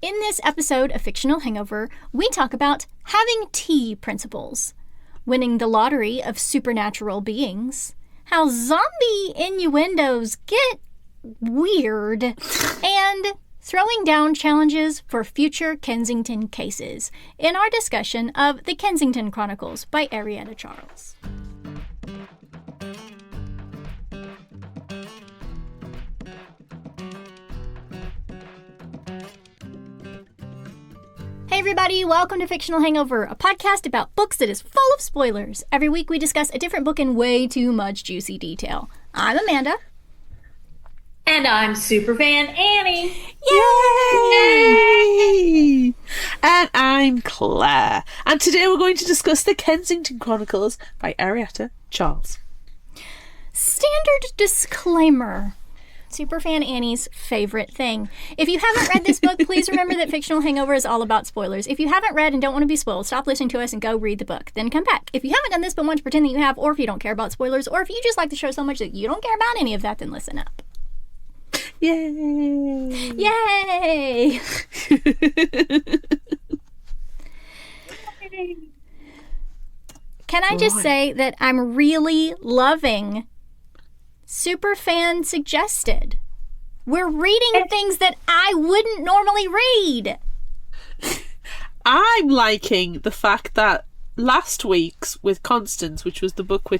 In this episode of Fictional Hangover, we talk about having tea principles, winning the lottery of supernatural beings, how zombie innuendos get weird, and throwing down challenges for future Kensington cases in our discussion of the Kensington Chronicles by Arietta Charles. Hey everybody, welcome to Fictional Hangover, a podcast about books that is full of spoilers. Every week we discuss a different book in way too much juicy detail. I'm Amanda. And I'm SuperFan Annie. Yay! And I'm Claire. And today we're going to discuss the Kensington Chronicles by Arietta Charles. Standard disclaimer. SuperFan Annie's favorite thing. If you haven't read this book, please remember that Fictional Hangover is all about spoilers. If you haven't read and don't want to be spoiled, stop listening to us and go read the book. Then come back. If you haven't done this but want to pretend that you have, or if you don't care about spoilers, or if you just like the show so much that you don't care about any of that, then listen up. Yay! Yay! Can I just say that I'm really loving SuperFan Suggested. We're reading things that I wouldn't normally read. I'm liking the fact that last week's with Constance, which was the book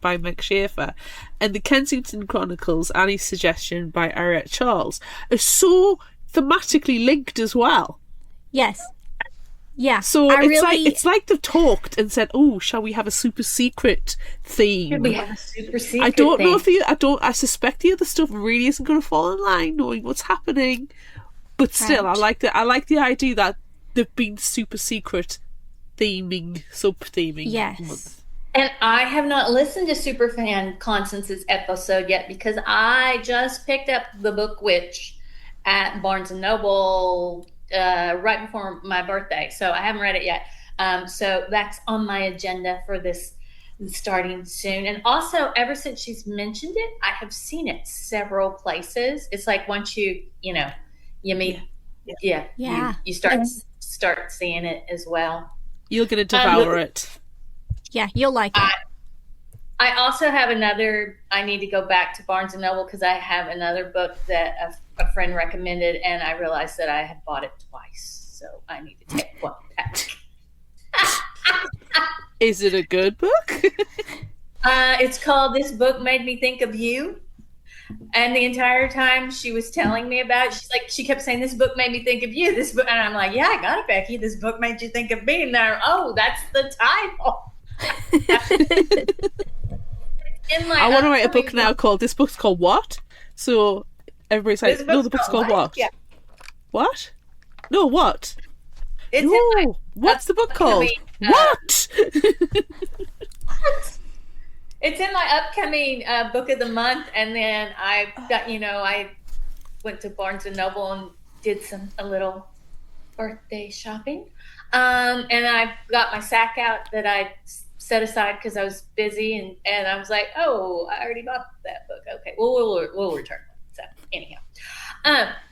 by Meg Schaefer, and the Kensington Chronicles, Annie's suggestion by Arietta Charles, are so thematically linked as well. Yes. Yeah. So it's like they've talked and said, "Oh, shall we have a super secret theme?" We have a super secret. I don't know if I suspect the other stuff really isn't going to fall in line, knowing what's happening. But still, right. I like the idea that they've been super secret sub theming. Yes. Month. And I have not listened to SuperFan Constance's episode yet because I just picked up the book Witch at Barnes & Noble right before my birthday. So I haven't read it yet. So that's on my agenda for this starting soon. And also, ever since she's mentioned it, I have seen it several places. It's like once you meet, you start seeing it as well. You're going to devour it. Yeah, you'll like it. I also have another. I need to go back to Barnes & Noble because I have another book that a friend recommended, and I realized that I had bought it twice. So I need to take one back. Is it a good book? It's called This Book Made Me Think of You. And the entire time she was telling me about it, she kept saying, "This book made me think of you." This book, and I'm like, "Yeah, I got it, Becky. This book made you think of me." And they're, "Oh, that's the title." I want to write a book now called "This Book's Called What?" So everybody's like, "No, the book's called what?" Yeah. What? No, what? What's the book called? What? It's in my upcoming book of the month, and then I went to Barnes & Noble and did a little birthday shopping. And I got my sack out that I set aside because I was busy, and I was like, "Oh, I already bought that book. Okay, we'll return it." So anyhow.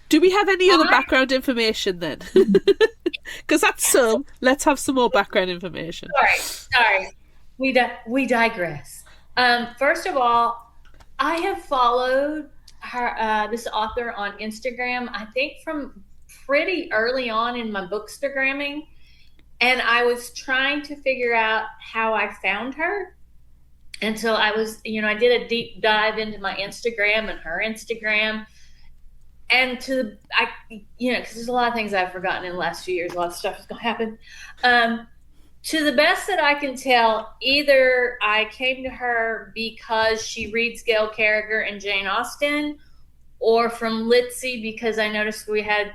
Do we have any other background information then? Because that's some. Let's have some more background information. Sorry. We digress. First of all, I have followed her, this author on Instagram, I think from pretty early on in my bookstagramming. And I was trying to figure out how I found her. And so I was, I did a deep dive into my Instagram and her Instagram. And because there's a lot of things I've forgotten in the last few years. A lot of stuff is going to happen. To the best that I can tell, either I came to her because she reads Gail Carriger and Jane Austen, or from Litzy because I noticed we had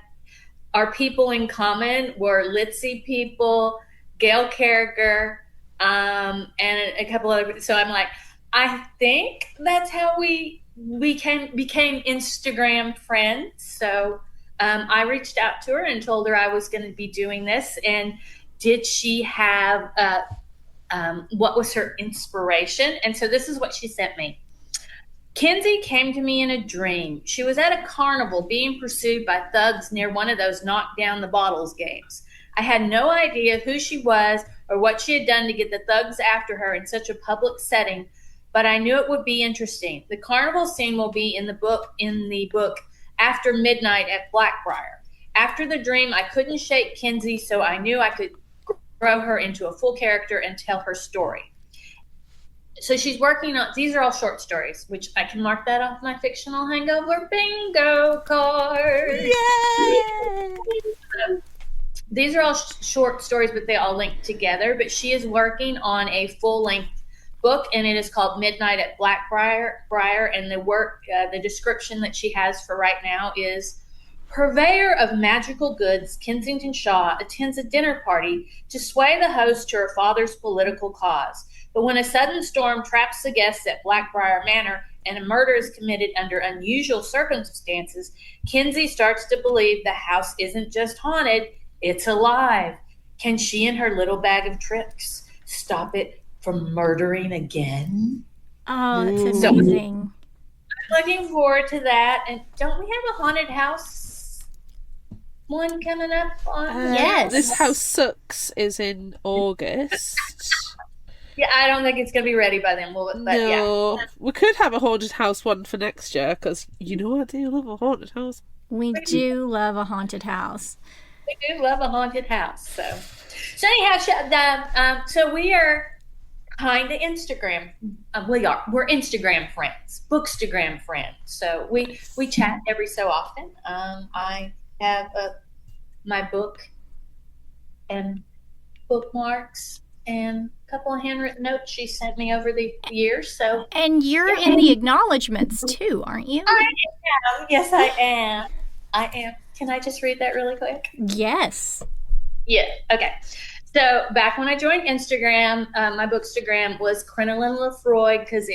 our people in common were Litzy people, Gail Carriger, and a couple other. So I'm like, I think that's how we became Instagram friends. So I reached out to her and told her I was going to be doing this, and did she have what was her inspiration? And so this is what she sent me. Kenzie came to me in a dream. She was at a carnival being pursued by thugs near one of those knock down the bottles games. I had no idea who she was or what she had done to get the thugs after her in such a public setting, but I knew it would be interesting. The carnival scene will be in the book After Midnight at Blackbriar. After the dream, I couldn't shake Kenzie, so I knew I could grow her into a full character and tell her story. So she's working on, these are all short stories, which I can mark that off my Fictional Hangover bingo card. Yay! These are all short stories, but they all link together. But she is working on a full-length book, and it is called Midnight at Blackbriar. And the description that she has for right now is: purveyor of magical goods, Kensington Shaw attends a dinner party to sway the host to her father's political cause. But when a sudden storm traps the guests at Blackbriar Manor and a murder is committed under unusual circumstances, Kenzie starts to believe the house isn't just haunted, it's alive. Can she and her little bag of tricks stop it from murdering again? Oh, that's amazing. I'm looking forward to that. And don't we have a haunted house one coming up on? Yes. This House Sucks is in August. Yeah, I don't think it's going to be ready by then. No, we could have a haunted house one for next year, because you know I do love a haunted house. We do love a haunted house. We do love a haunted house. So anyhow, so we are kind of Instagram. We're Instagram friends, Bookstagram friends. So we chat every so often. I have my book and bookmarks and a couple of handwritten notes she sent me over the years. So, and you're in the acknowledgments too, aren't you? I am. Yes, I am. I am. Can I just read that really quick? Yes. Yeah. Okay. So back when I joined Instagram, my bookstagram was Crinoline Lefroy, because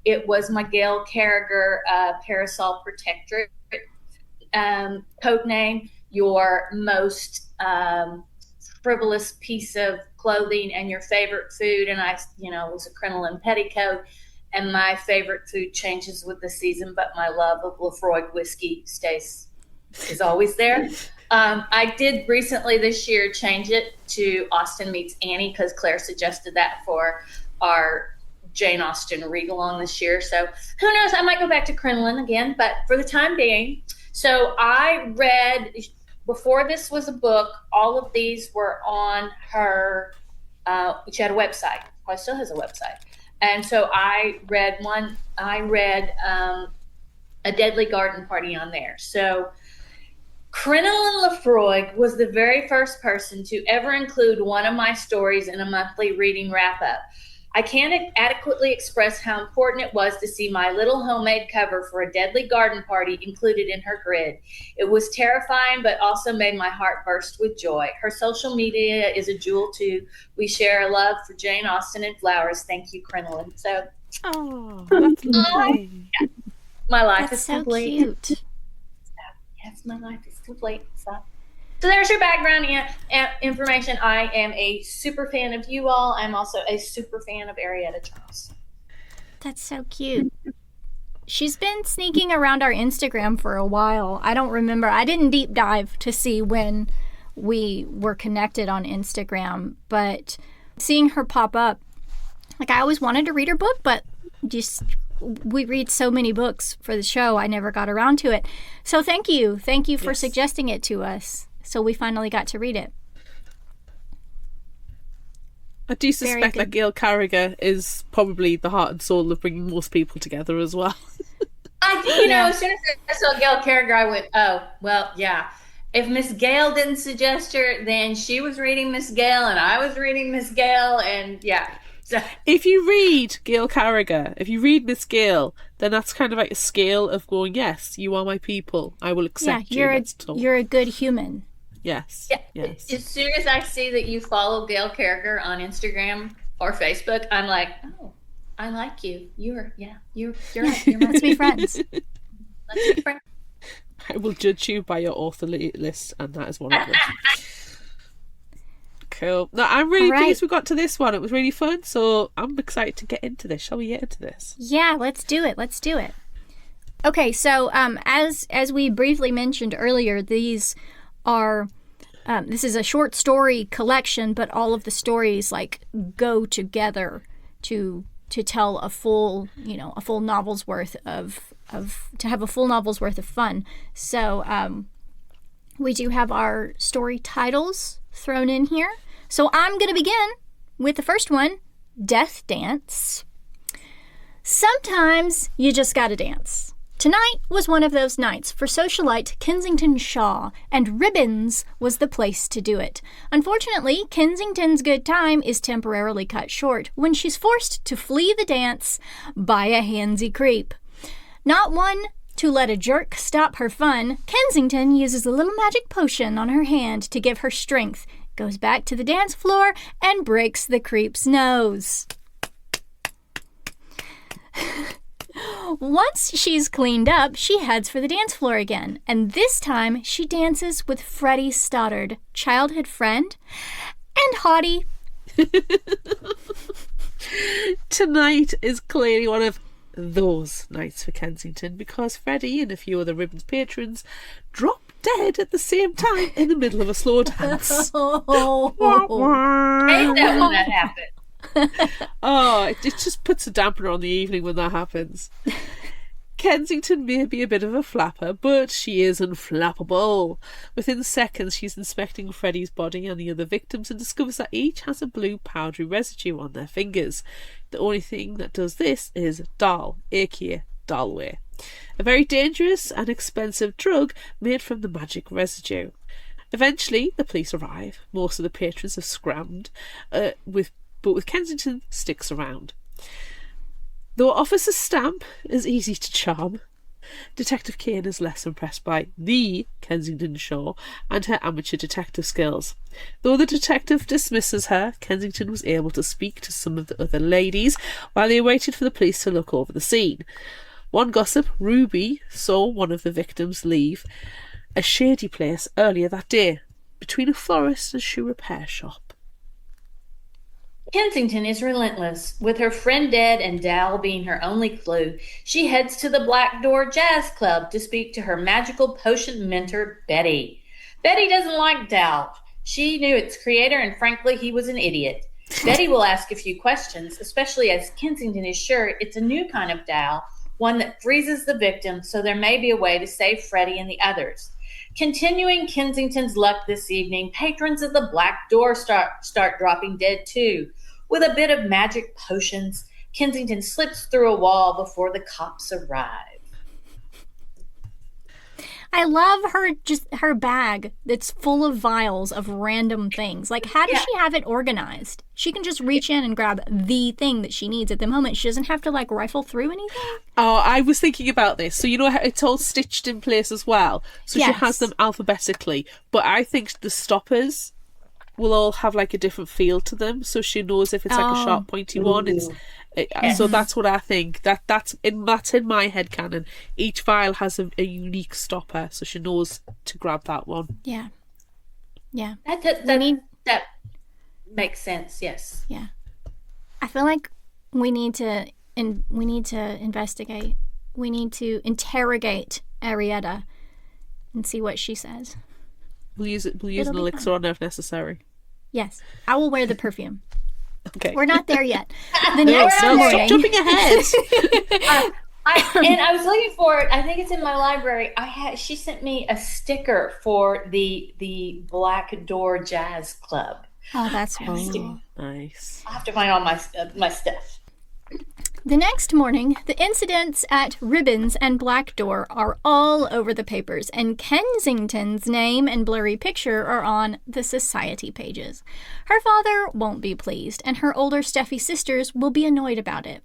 it was my Gail Carriger Parasol Protectorate code name. Your most frivolous piece of clothing and your favorite food, and I was a crinoline petticoat, and my favorite food changes with the season, but my love of Lefroy whiskey is always there. I did recently this year change it to Austen Meets Annie, because Claire suggested that for our Jane Austen read along this year. So who knows, I might go back to crinoline again, but for the time being. So I read, before this was a book, all of these were on her, she had a website. Well, still has a website. And so I read A Deadly Garden Party on there. So Crinoline Lefroy was the very first person to ever include one of my stories in a monthly reading wrap-up. I can't adequately express how important it was to see my little homemade cover for A Deadly Garden Party included in her grid. It was terrifying, but also made my heart burst with joy. Her social media is a jewel, too. We share a love for Jane Austen and flowers. Thank you, Crinoline. So, that's lovely. My life That's is so complete. cute. Yes, my life is complete. So there's your background information. I am a super fan of you all. I'm also a super fan of Arietta Charles. That's so cute. She's been sneaking around our Instagram for a while. I don't remember. I didn't deep dive to see when we were connected on Instagram, but seeing her pop up, like, I always wanted to read her book, but just we read so many books for the show, I never got around to it. So thank you for suggesting it to us. So we finally got to read it. I do suspect that Gail Carriger is probably the heart and soul of bringing most people together as well. As soon as I saw Gail Carriger, I went, oh, well, yeah. If Miss Gail didn't suggest her, then she was reading Miss Gail, and I was reading Miss Gail, and yeah. So, if you read Gail Carriger, if you read Miss Gail, then that's kind of like a scale of going, yes, you are my people. I will accept you. You're a good human. Yes. Yeah. Yes. As soon as I see that you follow Gail Carriger on Instagram or Facebook, I'm like, oh, I like you. You're right. Let's be friends. Let's be friends. I will judge you by your author list, and that is one of them. Cool. No, I'm really pleased we got to this one. It was really fun, so I'm excited to get into this. Shall we get into this? Yeah, let's do it. Okay, so as we briefly mentioned earlier, these are this is a short story collection, but all of the stories like go together to tell a full novel's worth of to have a full novel's worth of fun. So we do have our story titles thrown in here. So I'm going to begin with the first one, Death Dance. Sometimes you just gotta dance. Tonight was one of those nights for socialite Kensington Shaw, and Ribbons was the place to do it. Unfortunately, Kensington's good time is temporarily cut short when she's forced to flee the dance by a handsy creep. Not one to let a jerk stop her fun, Kensington uses a little magic potion on her hand to give her strength, goes back to the dance floor, and breaks the creep's nose. Once she's cleaned up, she heads for the dance floor again, and this time she dances with Freddie Stoddard, childhood friend and hottie. Tonight is clearly one of those nights for Kensington because Freddie and a few other Ribbons patrons drop dead at the same time in the middle of a slow dance. Oh. I hate that when that happens. Oh, it just puts a dampener on the evening when that happens. Kensington may be a bit of a flapper, but she is unflappable. Within seconds, she's inspecting Freddie's body and the other victims and discovers that each has a blue powdery residue on their fingers. The only thing that does this is Dal, aka Dalway, a very dangerous and expensive drug made from the magic residue. Eventually, the police arrive. Most of the patrons have scrammed, but with Kensington sticks around. Though Officer Stamp is easy to charm, Detective Kane is less impressed by the Kensington Shaw and her amateur detective skills. Though the detective dismisses her, Kensington was able to speak to some of the other ladies while they waited for the police to look over the scene. One gossip, Ruby, saw one of the victims leave a shady place earlier that day, between a florist and shoe repair shop. Kensington is relentless. With her friend dead and Dal being her only clue, she heads to the Black Door Jazz Club to speak to her magical potion mentor, Betty. Betty doesn't like Dal. She knew its creator, and frankly, he was an idiot. Betty will ask a few questions, especially as Kensington is sure it's a new kind of Dal, one that freezes the victim, so there may be a way to save Freddie and the others. Continuing Kensington's luck this evening, patrons of the Black Door start dropping dead too. With a bit of magic potions, Kensington slips through a wall before the cops arrive. I love her bag that's full of vials of random things. Like, how does she have it organized? She can just reach in and grab the thing that she needs at the moment. She doesn't have to, like, rifle through anything. Oh, I was thinking about this. So, you know how it's all stitched in place as well? So Yes. she has them alphabetically. But I think the stoppers will all have, like, a different feel to them. So she knows if it's, like, a sharp, pointy one. So that's what I think. That's in my head canon. Each vial has a unique stopper, so she knows to grab that one. Yeah. Yeah. That makes sense, yes. Yeah. I feel like we need to investigate. We need to interrogate Arietta and see what she says. We'll use an elixir on her if necessary. Yes. I will wear the perfume. Okay. We're not there yet. Stop jumping ahead. I was looking for it. I think it's in my library. She sent me a sticker for the Black Door Jazz Club. Oh, that's cool. Nice. I have to find all my stuff. The next morning, the incidents at Ribbons and Black Door are all over the papers, and Kensington's name and blurry picture are on the society pages. Her father won't be pleased, and her older Steffi sisters will be annoyed about it.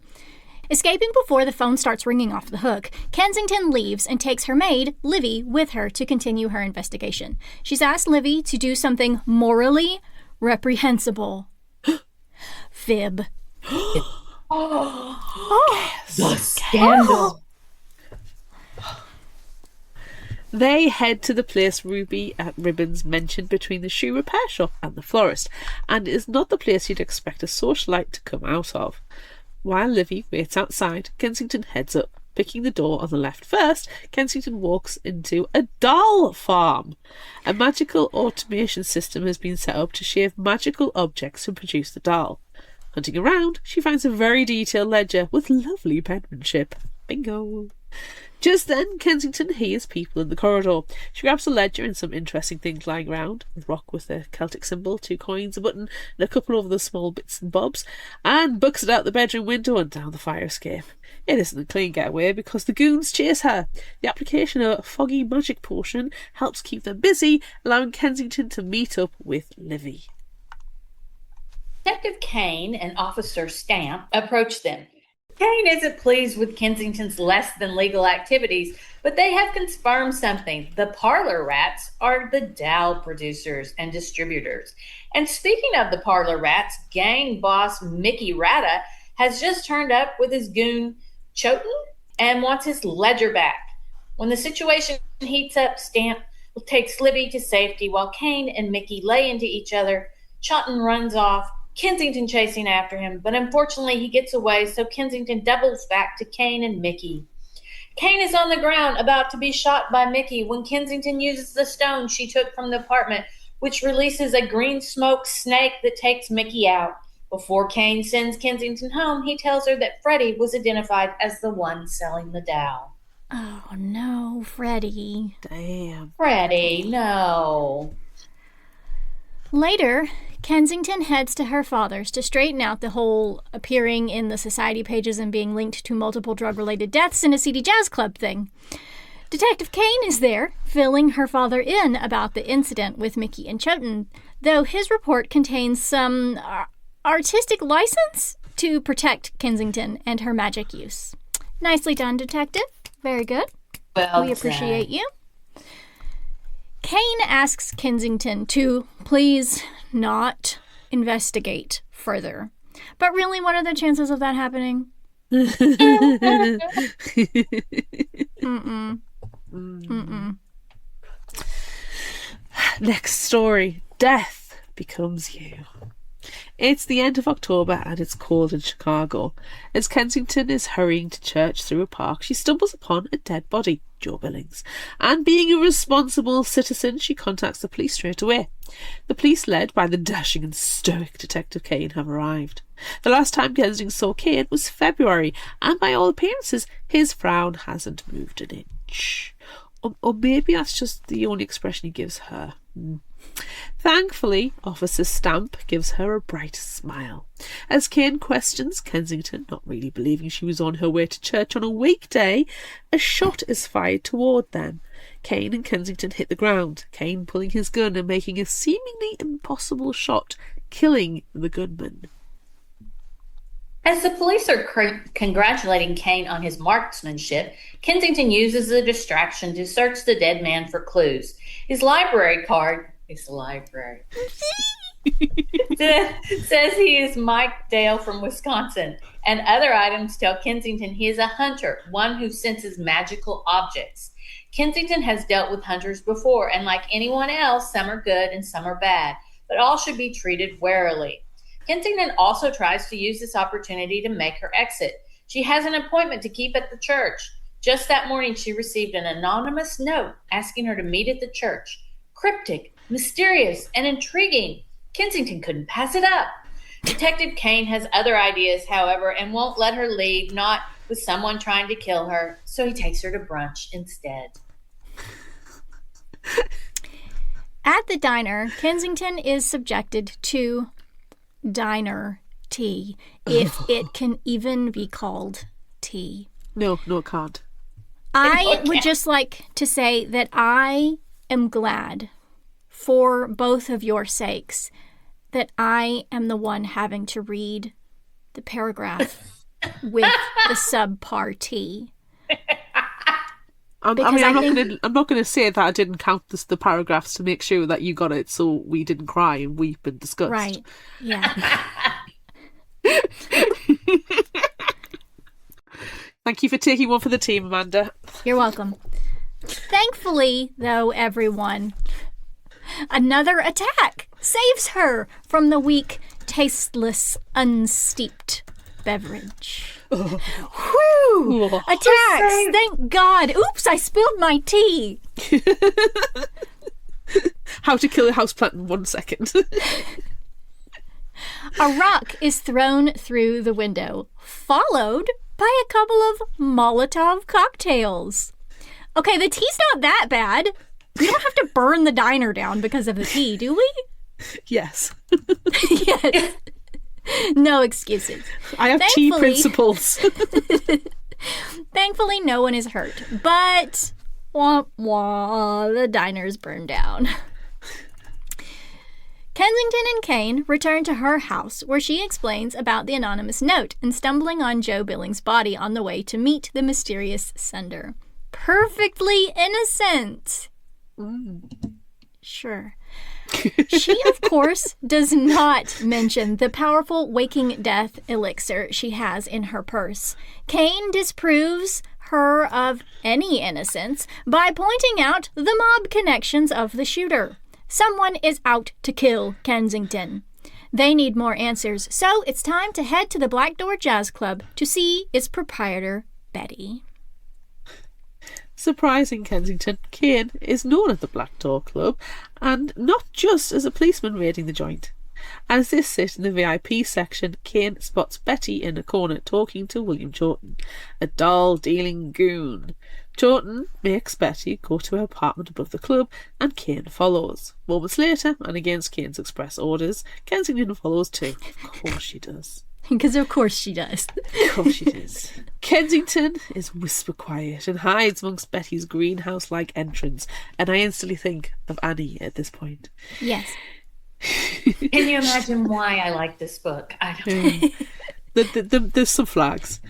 Escaping before the phone starts ringing off the hook, Kensington leaves and takes her maid, Livy, with her to continue her investigation. She's asked Livy to do something morally reprehensible. Fib. The scandal. They head to the place Ruby at Ribbons mentioned between the shoe repair shop and the florist, and it is not the place you'd expect a socialite to come out of. While Livy waits outside, Kensington heads up. Picking the door on the left first, Kensington walks into a doll farm. A magical automation system has been set up to shave magical objects to produce the doll. Hunting around, she finds a very detailed ledger with lovely penmanship. Bingo! Just then, Kensington hears people in the corridor. She grabs a ledger and some interesting things lying around. A rock with a Celtic symbol, 2 coins, a button, and a couple of other small bits and bobs, and books it out the bedroom window and down the fire escape. It isn't a clean getaway because the goons chase her. The application of a foggy magic potion helps keep them busy, allowing Kensington to meet up with Livy. Detective Kane and Officer Stamp approach them. Kane isn't pleased with Kensington's less-than-legal activities, but they have confirmed something. The parlor rats are the Dow producers and distributors. And speaking of the parlor rats, gang boss Mickey Ratta has just turned up with his goon Choten and wants his ledger back. When the situation heats up, Stamp takes Libby to safety while Kane and Mickey lay into each other. Choten runs off, Kensington chasing after him, but unfortunately he gets away, so Kensington doubles back to Kane and Mickey. Kane is on the ground, about to be shot by Mickey, when Kensington uses the stone she took from the apartment, which releases a green smoke snake that takes Mickey out. Before Kane sends Kensington home, he tells her that Freddie was identified as the one selling the doll. Oh, no, Freddie. Damn. Freddie, no. Later, Kensington heads to her father's to straighten out the whole appearing in the society pages and being linked to multiple drug-related deaths in a seedy jazz club thing. Detective Kane is there, filling her father in about the incident with Mickey and Choten, though his report contains some artistic license to protect Kensington and her magic use. Nicely done, Detective. Very good. Well, we appreciate you. Kane asks Kensington to please not investigate further. But really, what are the chances of that happening? Next story. Death becomes you. It's the end of October and it's cold in Chicago. As Kensington is hurrying to church through a park, she stumbles upon a dead body, Joe Billings, and being a responsible citizen, she contacts the police straight away. The police, led by the dashing and stoic Detective Kane, have arrived. The last time Kensington saw Kane was February, and by all appearances, his frown hasn't moved an inch. Or maybe that's just the only expression he gives her. Thankfully, Officer Stamp gives her a bright smile. As Kane questions Kensington, not really believing she was on her way to church on a weekday, a shot is fired toward them. Kane and Kensington hit the ground, Kane pulling his gun and making a seemingly impossible shot, killing the gunman. As the police are congratulating Kane on his marksmanship, Kensington uses the distraction to search the dead man for clues. His library card says he is Mike Dale from Wisconsin, and other items tell Kensington he is a hunter, one who senses magical objects. Kensington has dealt with hunters before, and like anyone else, some are good and some are bad, but all should be treated warily. Kensington also tries to use this opportunity to make her exit. She has an appointment to keep at the church. Just that morning, she received an anonymous note asking her to meet at the church. Cryptic, mysterious, and intriguing. Kensington couldn't pass it up. Detective Kane has other ideas, however, and won't let her leave, not with someone trying to kill her, so he takes her to brunch instead. At the diner, Kensington is subjected to diner tea, if it can even be called tea. No, it can't. I would just like to say that I am glad, for both of your sakes, that I am the one having to read the paragraph with the subpar tea. I'm not going to say that I didn't count the paragraphs to make sure that you got it, so we didn't cry and weep and discuss. Right. Yeah. Thank you for taking one for the team, Amanda. You're welcome. Thankfully, though, everyone, another attack saves her from the weak, tasteless, unsteeped beverage. Whew! Attacks! Thank God! Oops, I spilled my tea! How to kill a houseplant in 1 second. A rock is thrown through the window, followed by a couple of Molotov cocktails. Okay, the tea's not that bad. We don't have to burn the diner down because of the tea, do we? Yes. Yes. No excuses. I have tea principles. Thankfully, no one is hurt. But, wah, wah, the diner's burned down. Kensington and Kane return to her house, where she explains about the anonymous note and stumbling on Joe Billings' body on the way to meet the mysterious sender. Perfectly innocent. Sure. She, of course, does not mention the powerful waking death elixir she has in her purse. Kane disproves her of any innocence by pointing out the mob connections of the shooter. Someone is out to kill Kensington. They need more answers, so it's time to head to the Black Door Jazz Club to see its proprietor, Betty. Surprising Kensington, Kane is known at the Black Door Club, and not just as a policeman raiding the joint. As they sit in the VIP section, Kane spots Betty in a corner talking to William Chawton, a doll-dealing goon. Chawton makes Betty go to her apartment above the club, and Kane follows. Moments later, and against Kane's express orders, Kensington follows too. Of course she does. Because of course she does. Of course she does. Kensington is whisper quiet and hides amongst Betty's greenhouse-like entrance, and I instantly think of Annie at this point. Yes. Can you imagine why I like this book? I don't know. There's some flags.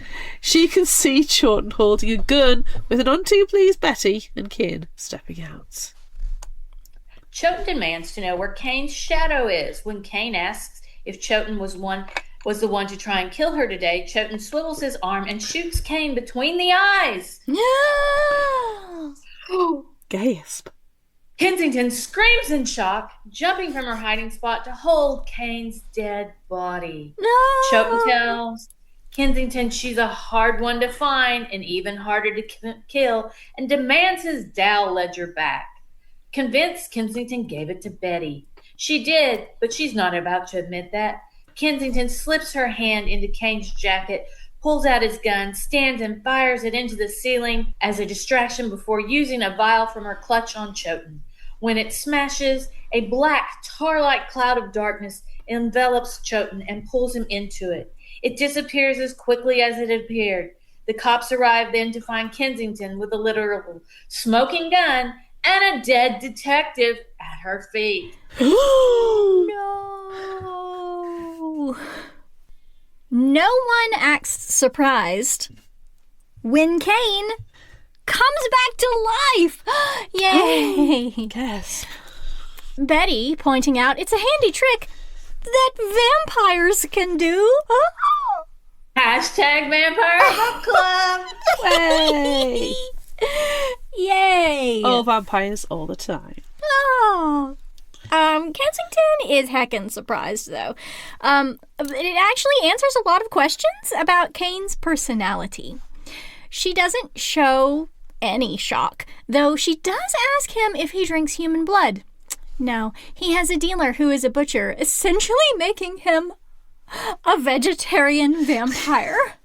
She can see Chawton holding a gun with an "On to you please, Betty," and Kane stepping out. Chawton demands to know where Kane's shadow is. When Kane asks if Chawton was the one to try and kill her today, Chawton swivels his arm and shoots Kane between the eyes. No! Gasp. Kensington screams in shock, jumping from her hiding spot to hold Kane's dead body. No! Chawton tells Kensington she's a hard one to find and even harder to kill, and demands his Dow ledger back. Convinced, Kensington gave it to Betty. She did, but she's not about to admit that. Kensington slips her hand into Kane's jacket, pulls out his gun, stands and fires it into the ceiling as a distraction before using a vial from her clutch on Chawton. When it smashes, a black, tar-like cloud of darkness envelops Chawton and pulls him into it. It disappears as quickly as it appeared. The cops arrive then to find Kensington with a literal smoking gun and a dead detective at her feet. No. No one acts surprised when Kane comes back to life. Yay. Gasp. Betty pointing out it's a handy trick that vampires can do. Hashtag Vampire Book Club. Way. Yay. All vampires all the time. Oh. Kensington is heckin' surprised, though. It actually answers a lot of questions about Kane's personality. She doesn't show any shock, though she does ask him if he drinks human blood. No, he has a dealer who is a butcher, essentially making him a vegetarian vampire.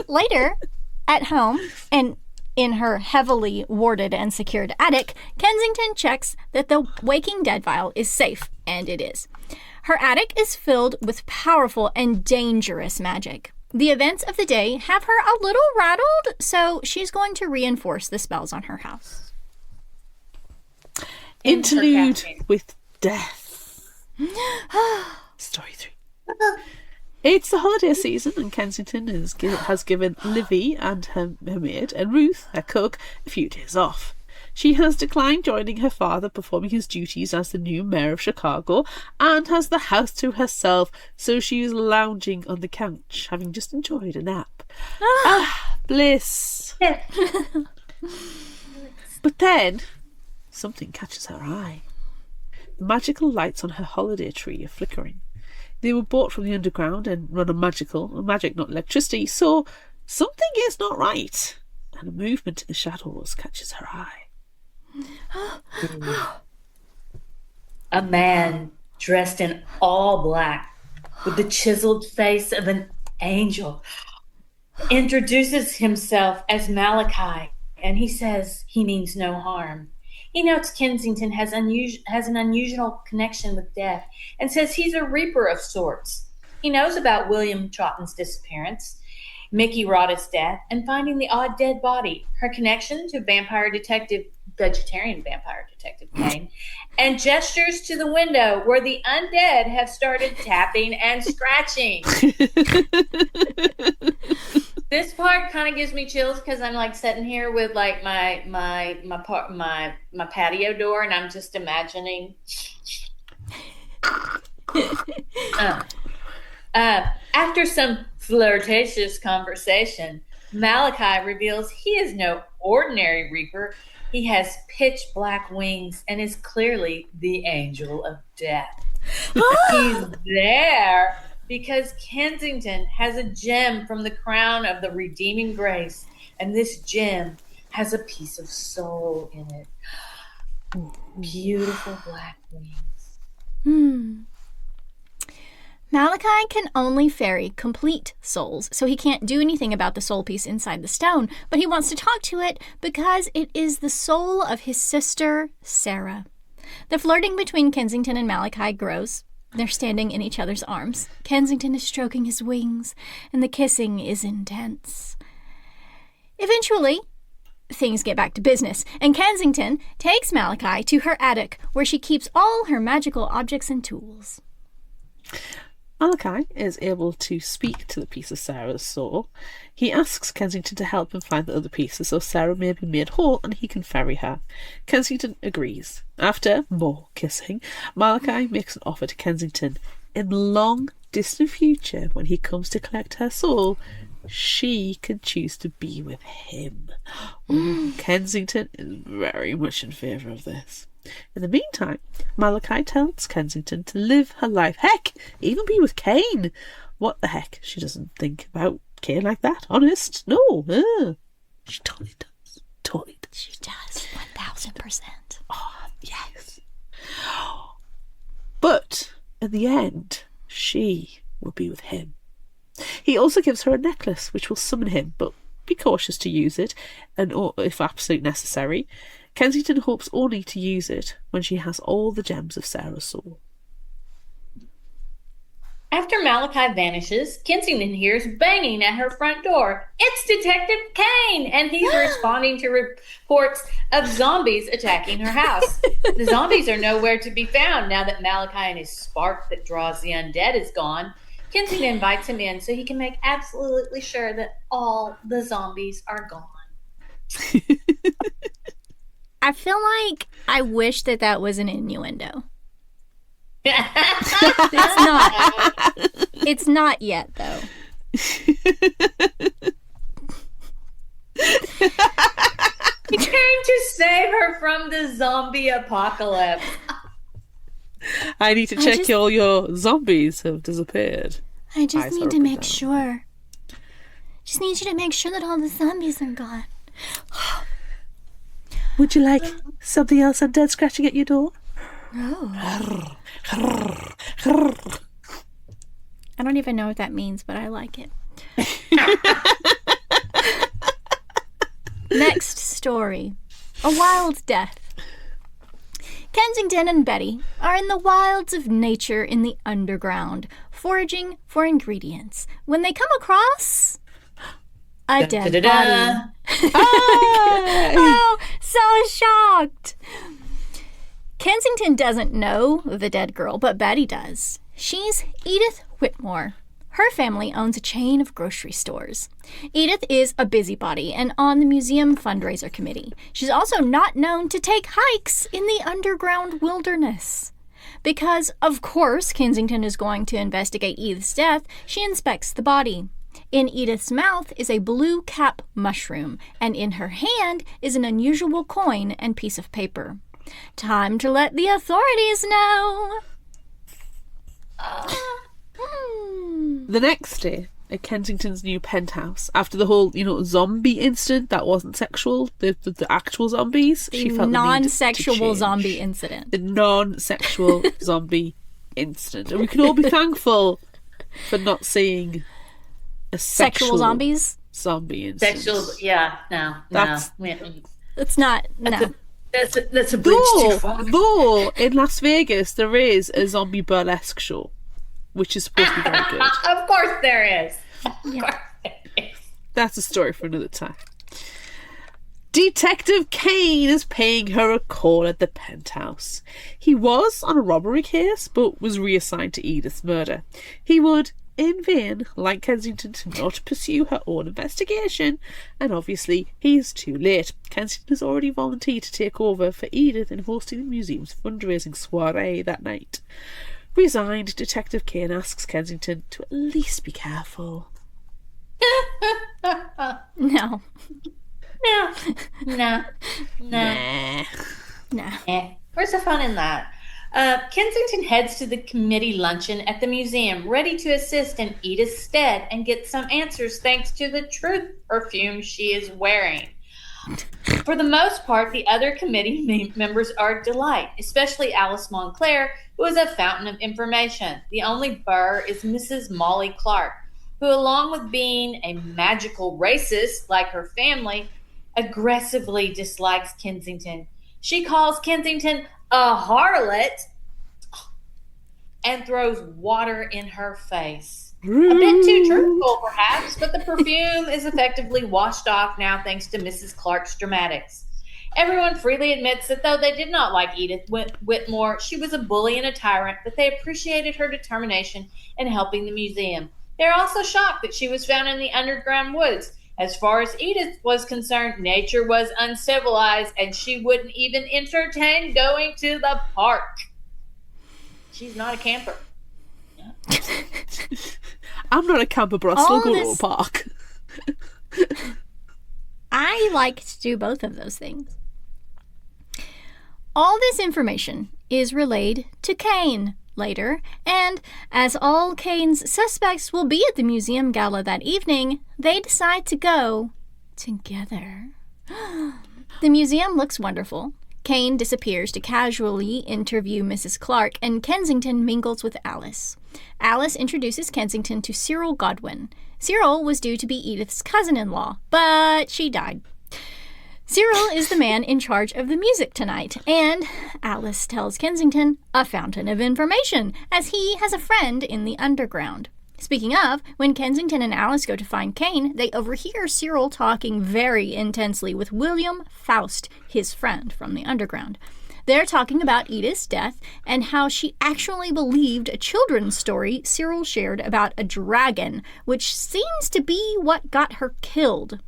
Later, at home, and in her heavily warded and secured attic, Kensington checks that the Waking Dead vial is safe, and it is. Her attic is filled with powerful and dangerous magic. The events of the day have her a little rattled, so she's going to reinforce the spells on her house. Interlude with death. Story 3. It's the holiday season, and Kensington has given Livy and her maid, and Ruth, her cook, a few days off. She has declined joining her father performing his duties as the new mayor of Chicago, and has the house to herself, so she is lounging on the couch, having just enjoyed a nap. Bliss! But then, something catches her eye. The magical lights on her holiday tree are flickering. They were bought from the underground and run on magic, not electricity, so something is not right. And a movement in the shadows catches her eye. A man dressed in all black with the chiseled face of an angel introduces himself as Malachi, and he says he means no harm. He notes Kensington has an unusual connection with death and says he's a reaper of sorts. He knows about William Troughton's disappearance, Mickey Rodda's death, and finding the odd dead body, her connection to vegetarian vampire detective Kane, and gestures to the window where the undead have started tapping and scratching. This part kind of gives me chills because I'm like sitting here with like my patio door, and I'm just imagining. After some flirtatious conversation, Malachi reveals he is no ordinary reaper. He has pitch black wings and is clearly the angel of death. He's there because Kensington has a gem from the crown of the redeeming grace, and this gem has a piece of soul in it. Beautiful black wings. Malachi can only ferry complete souls, so he can't do anything about the soul piece inside the stone, but he wants to talk to it because it is the soul of his sister, Sarah. The flirting between Kensington and Malachi grows. They're standing in each other's arms. Kensington is stroking his wings, and the kissing is intense. Eventually, things get back to business, and Kensington takes Malachi to her attic, where she keeps all her magical objects and tools. Malachi is able to speak to the piece of Sarah's soul. He asks Kensington to help him find the other pieces so Sarah may be made whole and he can ferry her. Kensington agrees. After more kissing, Malachi makes an offer to Kensington. In the long, distant future, when he comes to collect her soul, she can choose to be with him. Kensington is very much in favour of this. In the meantime, Malachi tells Kensington to live her life. Heck, even be with Kane. What the heck? She doesn't think about Kane like that, honest. No. She totally does. Totally does. She does, 1000%. Oh, yes. But in the end, she will be with him. He also gives her a necklace which will summon him, but be cautious to use it, and if absolutely necessary. Kensington hopes only to use it when she has all the gems of Sarah's soul. After Malachi vanishes, Kensington hears banging at her front door. It's Detective Kane, and he's responding to reports of zombies attacking her house. The zombies are nowhere to be found now that Malachi and his spark that draws the undead is gone. Kensington invites him in so he can make absolutely sure that all the zombies are gone. I feel like I wish that was an innuendo. It's not. It's not yet, though. He came to save her from the zombie apocalypse. I need to check all your zombies have disappeared. I just need to make sure. Just need you to make sure that all the zombies are gone. Would you like something else undead scratching at your door? Oh. I don't even know what that means, but I like it. Next story. A wild death. Kensington and Betty are in the wilds of nature in the underground, foraging for ingredients, when they come across a dead body. Oh, so shocked. Kensington doesn't know the dead girl, but Betty does. She's Edith Whitmore. Her family owns a chain of grocery stores. Edith is a busybody and on the museum fundraiser committee. She's also not known to take hikes in the underground wilderness. Because, of course, Kensington is going to investigate Edith's death, she inspects the body. In Edith's mouth is a blue cap mushroom, and in her hand is an unusual coin and piece of paper. Time to let the authorities know. The next day, at Kensington's new penthouse, after the whole, zombie incident that wasn't sexual, the actual zombies, she felt the need to non-sexual change. zombie incident. The non-sexual zombie incident. And we can all be thankful for not seeing a Sexual zombies? zombie incident. Sexual, yeah, no. It's not, no. That's a bridge too far. Though, in Las Vegas, there is a zombie burlesque show, which is supposed to be very good. Of course there is. That's a story for another time. Detective Kane is paying her a call at the penthouse. He was on a robbery case, but was reassigned to Edith's murder. He would, in vain, like Kensington to not pursue her own investigation, and obviously he is too late. Kensington has already volunteered to take over for Edith in hosting the museum's fundraising soiree that night. Resigned, Detective Kane asks Kensington to at least be careful. No. No. Nah. Where's the fun in that? Kensington heads to the committee luncheon at the museum, ready to assist in Edith's stead and get some answers thanks to the truth perfume she is wearing. For the most part, the other committee members are a delight, especially Alice Montclair, who is a fountain of information. The only burr is Mrs. Molly Clark, who, along with being a magical racist like her family, aggressively dislikes Kensington. She calls Kensington a harlot and throws water in her face. A bit too truthful, perhaps, but the perfume is effectively washed off now thanks to Mrs. Clark's dramatics. Everyone freely admits that though they did not like Edith Whitmore, she was a bully and a tyrant, but they appreciated her determination in helping the museum. They are also shocked that she was found in the underground woods. As far as Edith was concerned, nature was uncivilized, and she wouldn't even entertain going to the park. She's not a camper. I'm not a camper, but I still go to a park. I like to do both of those things. All this information is relayed to Kane later, and as all Kane's suspects will be at the museum gala that evening, they decide to go together. The museum looks wonderful. Kane disappears to casually interview Mrs. Clark, and Kensington mingles with Alice. Alice introduces Kensington to Cyril Godwin. Cyril was due to be Edith's cousin-in-law, but she died. Cyril is the man in charge of the music tonight, and Alice tells Kensington a fountain of information, as he has a friend in the underground. Speaking of, when Kensington and Alice go to find Kane, they overhear Cyril talking very intensely with William Faust, his friend from the underground. They're talking about Edith's death and how she actually believed a children's story Cyril shared about a dragon, which seems to be what got her killed.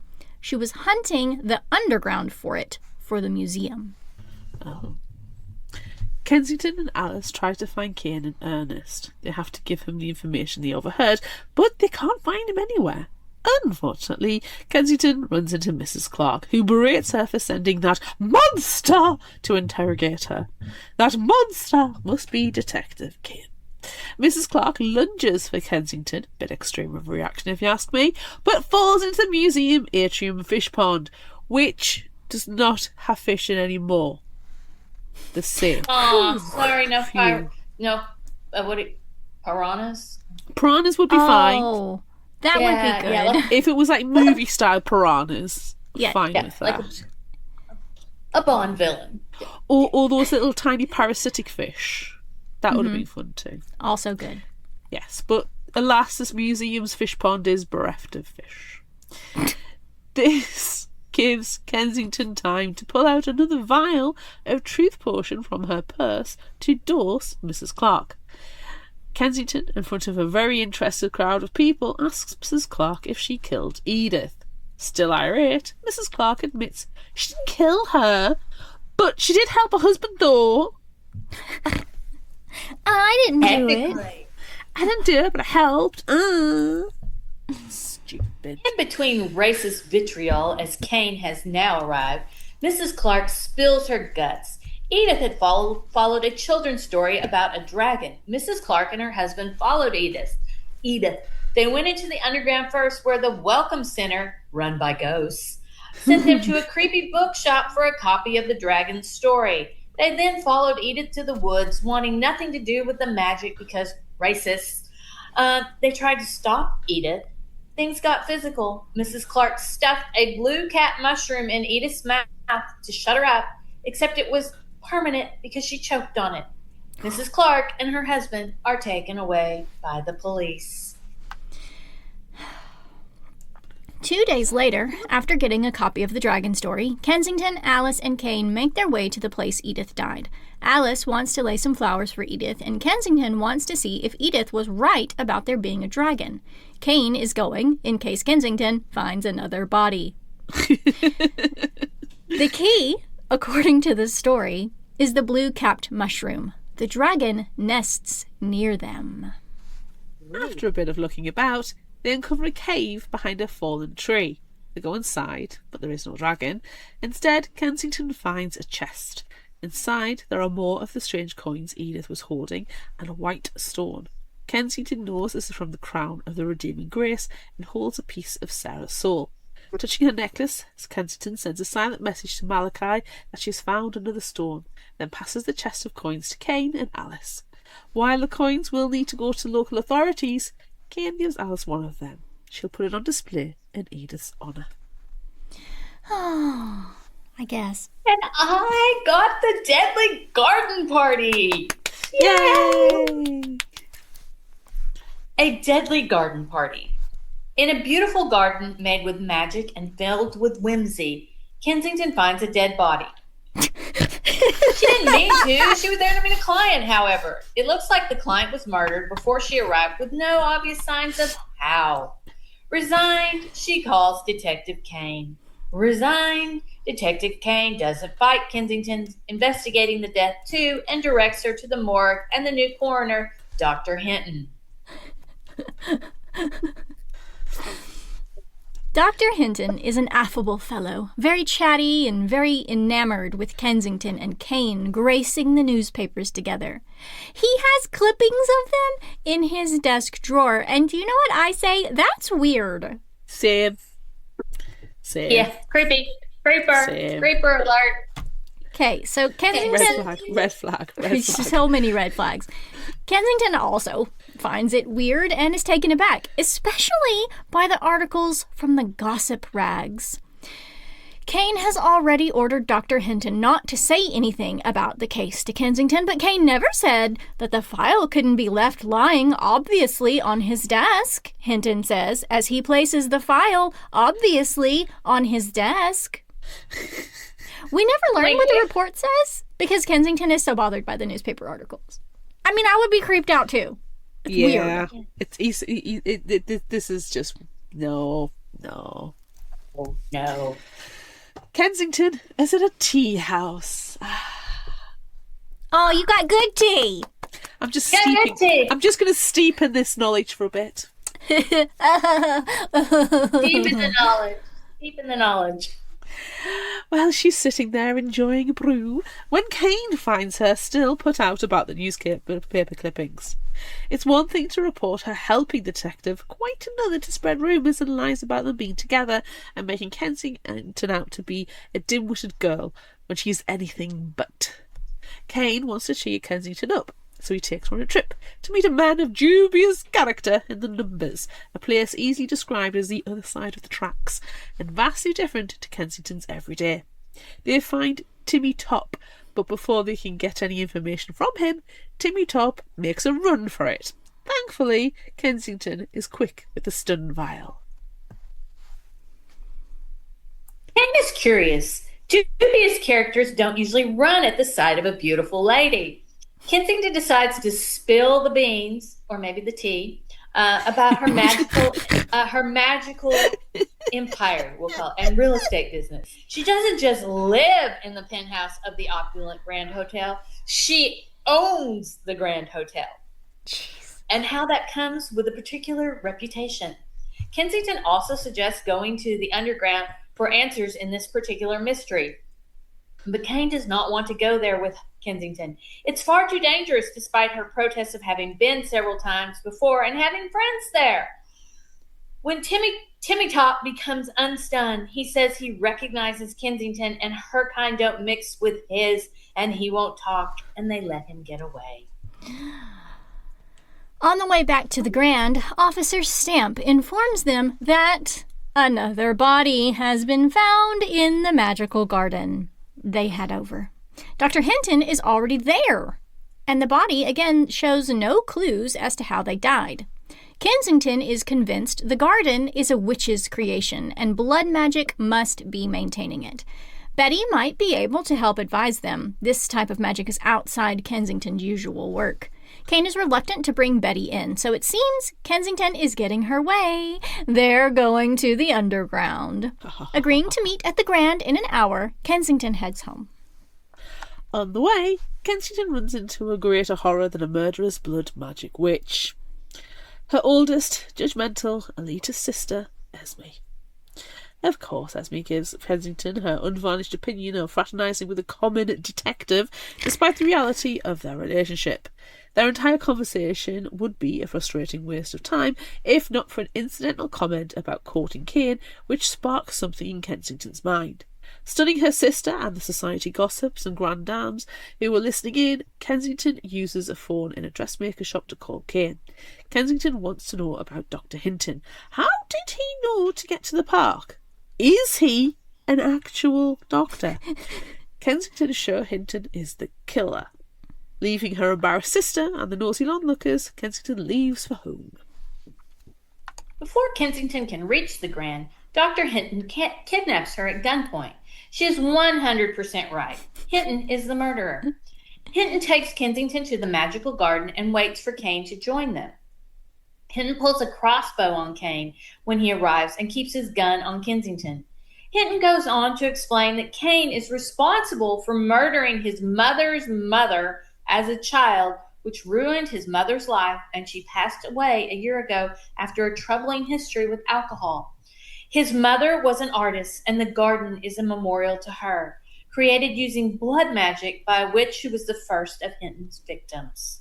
She was hunting the underground for it, for the museum. Oh. Kensington and Alice try to find Kane in earnest. They have to give him the information they overheard, but they can't find him anywhere. Unfortunately, Kensington runs into Mrs. Clark, who berates her for sending that monster to interrogate her. That monster must be Detective Kane. Mrs. Clark lunges for Kensington, bit extreme of a reaction if you ask me, but falls into the museum atrium fish pond, which does not have fish in anymore. The same. Oh, sorry, piranhas? Piranhas would be fine. Oh, that would be good. Yeah, if it was like movie style piranhas, fine with that. Like a Bond villain. Or those little tiny parasitic fish. That would have been fun too. Also good. Yes, but alas, this museum's fish pond is bereft of fish. This gives Kensington time to pull out another vial of truth potion from her purse to dose Mrs. Clark. Kensington, in front of a very interested crowd of people, asks Mrs. Clark if she killed Edith. Still irate, Mrs. Clark admits she didn't kill her, but she did help her husband though. I didn't do it. I didn't do it, but I helped. Stupid. In between racist vitriol, as Kane has now arrived, Mrs. Clark spills her guts. Edith had followed a children's story about a dragon. Mrs. Clark and her husband followed Edith. They went into the underground first, where the Welcome Center, run by ghosts, sent them to a creepy bookshop for a copy of the dragon's story. They then followed Edith to the woods, wanting nothing to do with the magic because racists. They tried to stop Edith. Things got physical. Mrs. Clark stuffed a blue cat mushroom in Edith's mouth to shut her up, except it was permanent because she choked on it. Mrs. Clark and her husband are taken away by the police. 2 days later, after getting a copy of the dragon story, Kensington, Alice, and Kane make their way to the place Edith died. Alice wants to lay some flowers for Edith, and Kensington wants to see if Edith was right about there being a dragon. Kane is going, in case Kensington finds another body. The key, according to the story, is the blue-capped mushroom. The dragon nests near them. After a bit of looking about, they uncover a cave behind a fallen tree. They go inside, but there is no dragon. Instead, Kensington finds a chest. Inside, there are more of the strange coins Edith was holding and a white stone. Kensington knows this is from the crown of the redeeming grace and holds a piece of Sarah's soul. Touching her necklace, Kensington sends a silent message to Malachi that she has found another stone, then passes the chest of coins to Kane and Alice. While the coins will need to go to local authorities, Kane gives Alice one of them. She'll put it on display in Edith's honour. Oh, I guess. And I got the deadly garden party! Yay! A deadly garden party. In a beautiful garden made with magic and filled with whimsy, Kensington finds a dead body. She didn't mean to. She was there to meet a client, however. It looks like the client was murdered before she arrived with no obvious signs of how. Resigned, she calls Detective Kane. Resigned, Detective Kane doesn't fight Kensington, investigating the death too, and directs her to the morgue and the new coroner, Dr. Hinton. Dr. Hinton is an affable fellow, very chatty and very enamored with Kensington and Kane gracing the newspapers together. He has clippings of them in his desk drawer, and do you know what I say? That's weird. Same. Yeah, creepy. Creeper. Same. Creeper alert. Okay, so Kensington... Red flag. So many red flags. Kensington also finds it weird and is taken aback, especially by the articles from the gossip rags. Kane has already ordered Dr. Hinton not to say anything about the case to Kensington, but Kane never said that the file couldn't be left lying obviously on his desk, Hinton says, as he places the file obviously on his desk. We never learn what the report says because Kensington is so bothered by the newspaper articles. I mean, I would be creeped out too. It's weird. It's easy. This is just no. Oh, no. Kensington is at a tea house. Oh, you got good tea. I'm just steeping. I'm just going to steep in this knowledge for a bit. Deep in the knowledge. Deep in the knowledge. Well, she's sitting there enjoying a brew when Kane finds her still put out about the newspaper clippings. It's one thing to report her helping the detective, quite another to spread rumours and lies about them being together and making Kensington out to be a dim-witted girl when she's anything but. Kane wants to cheer Kensington up, so he takes her on a trip to meet a man of dubious character in the Numbers, a place easily described as the other side of the tracks, and vastly different to Kensington's everyday. They find Timmy Top, but before they can get any information from him, Timmy Top makes a run for it. Thankfully, Kensington is quick with the stun vial. Kane is curious. Dubious characters don't usually run at the sight of a beautiful lady. Kensington decides to spill the beans, or maybe the tea, about her magical empire, we'll call it, and real estate business. She doesn't just live in the penthouse of the opulent Grand Hotel. She owns the Grand Hotel. Jeez. And how that comes with a particular reputation. Kensington also suggests going to the underground for answers in this particular mystery. But Kane does not want to go there with Kensington. It's far too dangerous, despite her protests of having been several times before and having friends there. When Timmy Top becomes unstunned, he says he recognizes Kensington and her kind don't mix with his, and he won't talk, and they let him get away. On the way back to the Grand, Officer Stamp informs them that another body has been found in the magical garden. They head over. Dr. Hinton is already there, and the body again shows no clues as to how they died. Kensington is convinced the garden is a witch's creation, and blood magic must be maintaining it. Betty might be able to help advise them. This type of magic is outside Kensington's usual work. Kane is reluctant to bring Betty in, so it seems Kensington is getting her way. They're going to the underground. Agreeing to meet at the Grand in an hour, Kensington heads home. On the way, Kensington runs into a greater horror than a murderous blood magic witch. Her oldest, judgmental, elitist sister, Esme. Of course, Esme gives Kensington her unvarnished opinion of fraternising with a common detective, despite the reality of their relationship. Their entire conversation would be a frustrating waste of time, if not for an incidental comment about courting Kane, which sparks something in Kensington's mind. Stunning her sister and the society gossips and grand dames who were listening in, Kensington uses a phone in a dressmaker shop to call Kane. Kensington wants to know about Dr. Hinton. How did he know to get to the park? Is he an actual doctor? Kensington is sure Hinton is the killer. Leaving her embarrassed sister and the naughty onlookers, Kensington leaves for home. Before Kensington can reach the Grand, Dr. Hinton kidnaps her at gunpoint. She is 100% right. Hinton is the murderer. Hinton takes Kensington to the magical garden and waits for Kane to join them. Hinton pulls a crossbow on Kane when he arrives and keeps his gun on Kensington. Hinton goes on to explain that Kane is responsible for murdering his mother's mother as a child, which ruined his mother's life, and she passed away a year ago after a troubling history with alcohol. His mother was an artist, and the garden is a memorial to her, created using blood magic by a witch who was the first of Hinton's victims.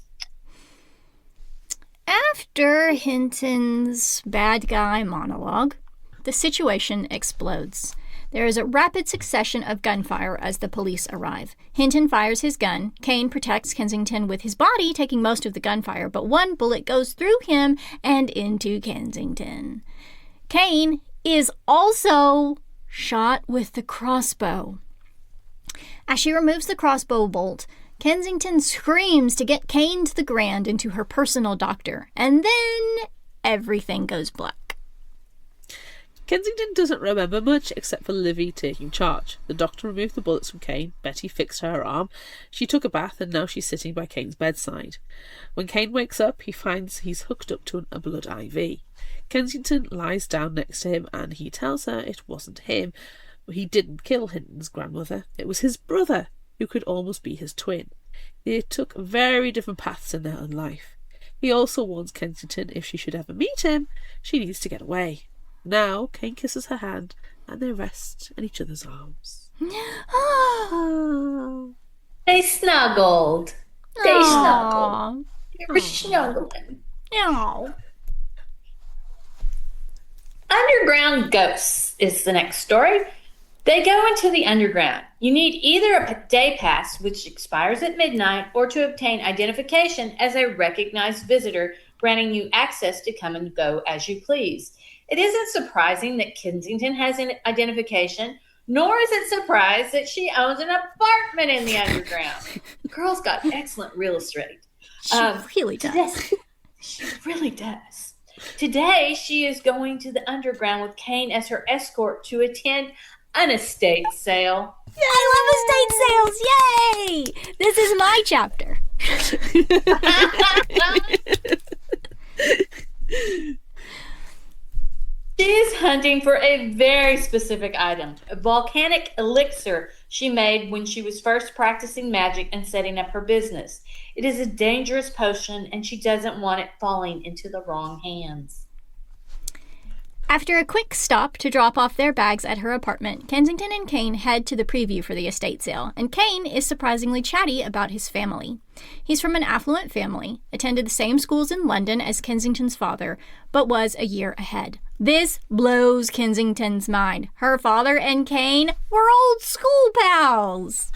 After Hinton's bad guy monologue, the situation explodes. There is a rapid succession of gunfire as the police arrive. Hinton fires his gun. Kane protects Kensington with his body, taking most of the gunfire, but one bullet goes through him and into Kensington. Kane is also shot with the crossbow. As she removes the crossbow bolt, Kensington screams to get Kane to the Grand and to her personal doctor, and then everything goes black. Kensington doesn't remember much except for Livy taking charge. The doctor removed the bullets from Kane, Betty fixed her arm, she took a bath, and now she's sitting by Kane's bedside. When Kane wakes up, he finds he's hooked up to a blood IV. Kensington lies down next to him and he tells her it wasn't him. He didn't kill Hinton's grandmother. It was his brother, who could almost be his twin. They took very different paths in their own life. He also warns Kensington if she should ever meet him, she needs to get away. Now, Kane kisses her hand, and they rest in each other's arms. They snuggled. They snuggled. They were snuggling. No. Underground Ghosts is the next story. They go into the underground. You need either a day pass, which expires at midnight, or to obtain identification as a recognized visitor, granting you access to come and go as you please. It isn't surprising that Kensington has an identification, nor is it surprised that she owns an apartment in the underground. The girl's got excellent real estate. She really does. She really does. Today, she is going to the underground with Kane as her escort to attend an estate sale. I love estate sales! Yay! This is my chapter. She is hunting for a very specific item, a volcanic elixir she made when she was first practicing magic and setting up her business. It is a dangerous potion, and she doesn't want it falling into the wrong hands. After a quick stop to drop off their bags at her apartment, Kensington and Kane head to the preview for the estate sale, and Kane is surprisingly chatty about his family. He's from an affluent family, attended the same schools in London as Kensington's father, but was a year ahead. This blows Kensington's mind. Her father and Kane were old school pals.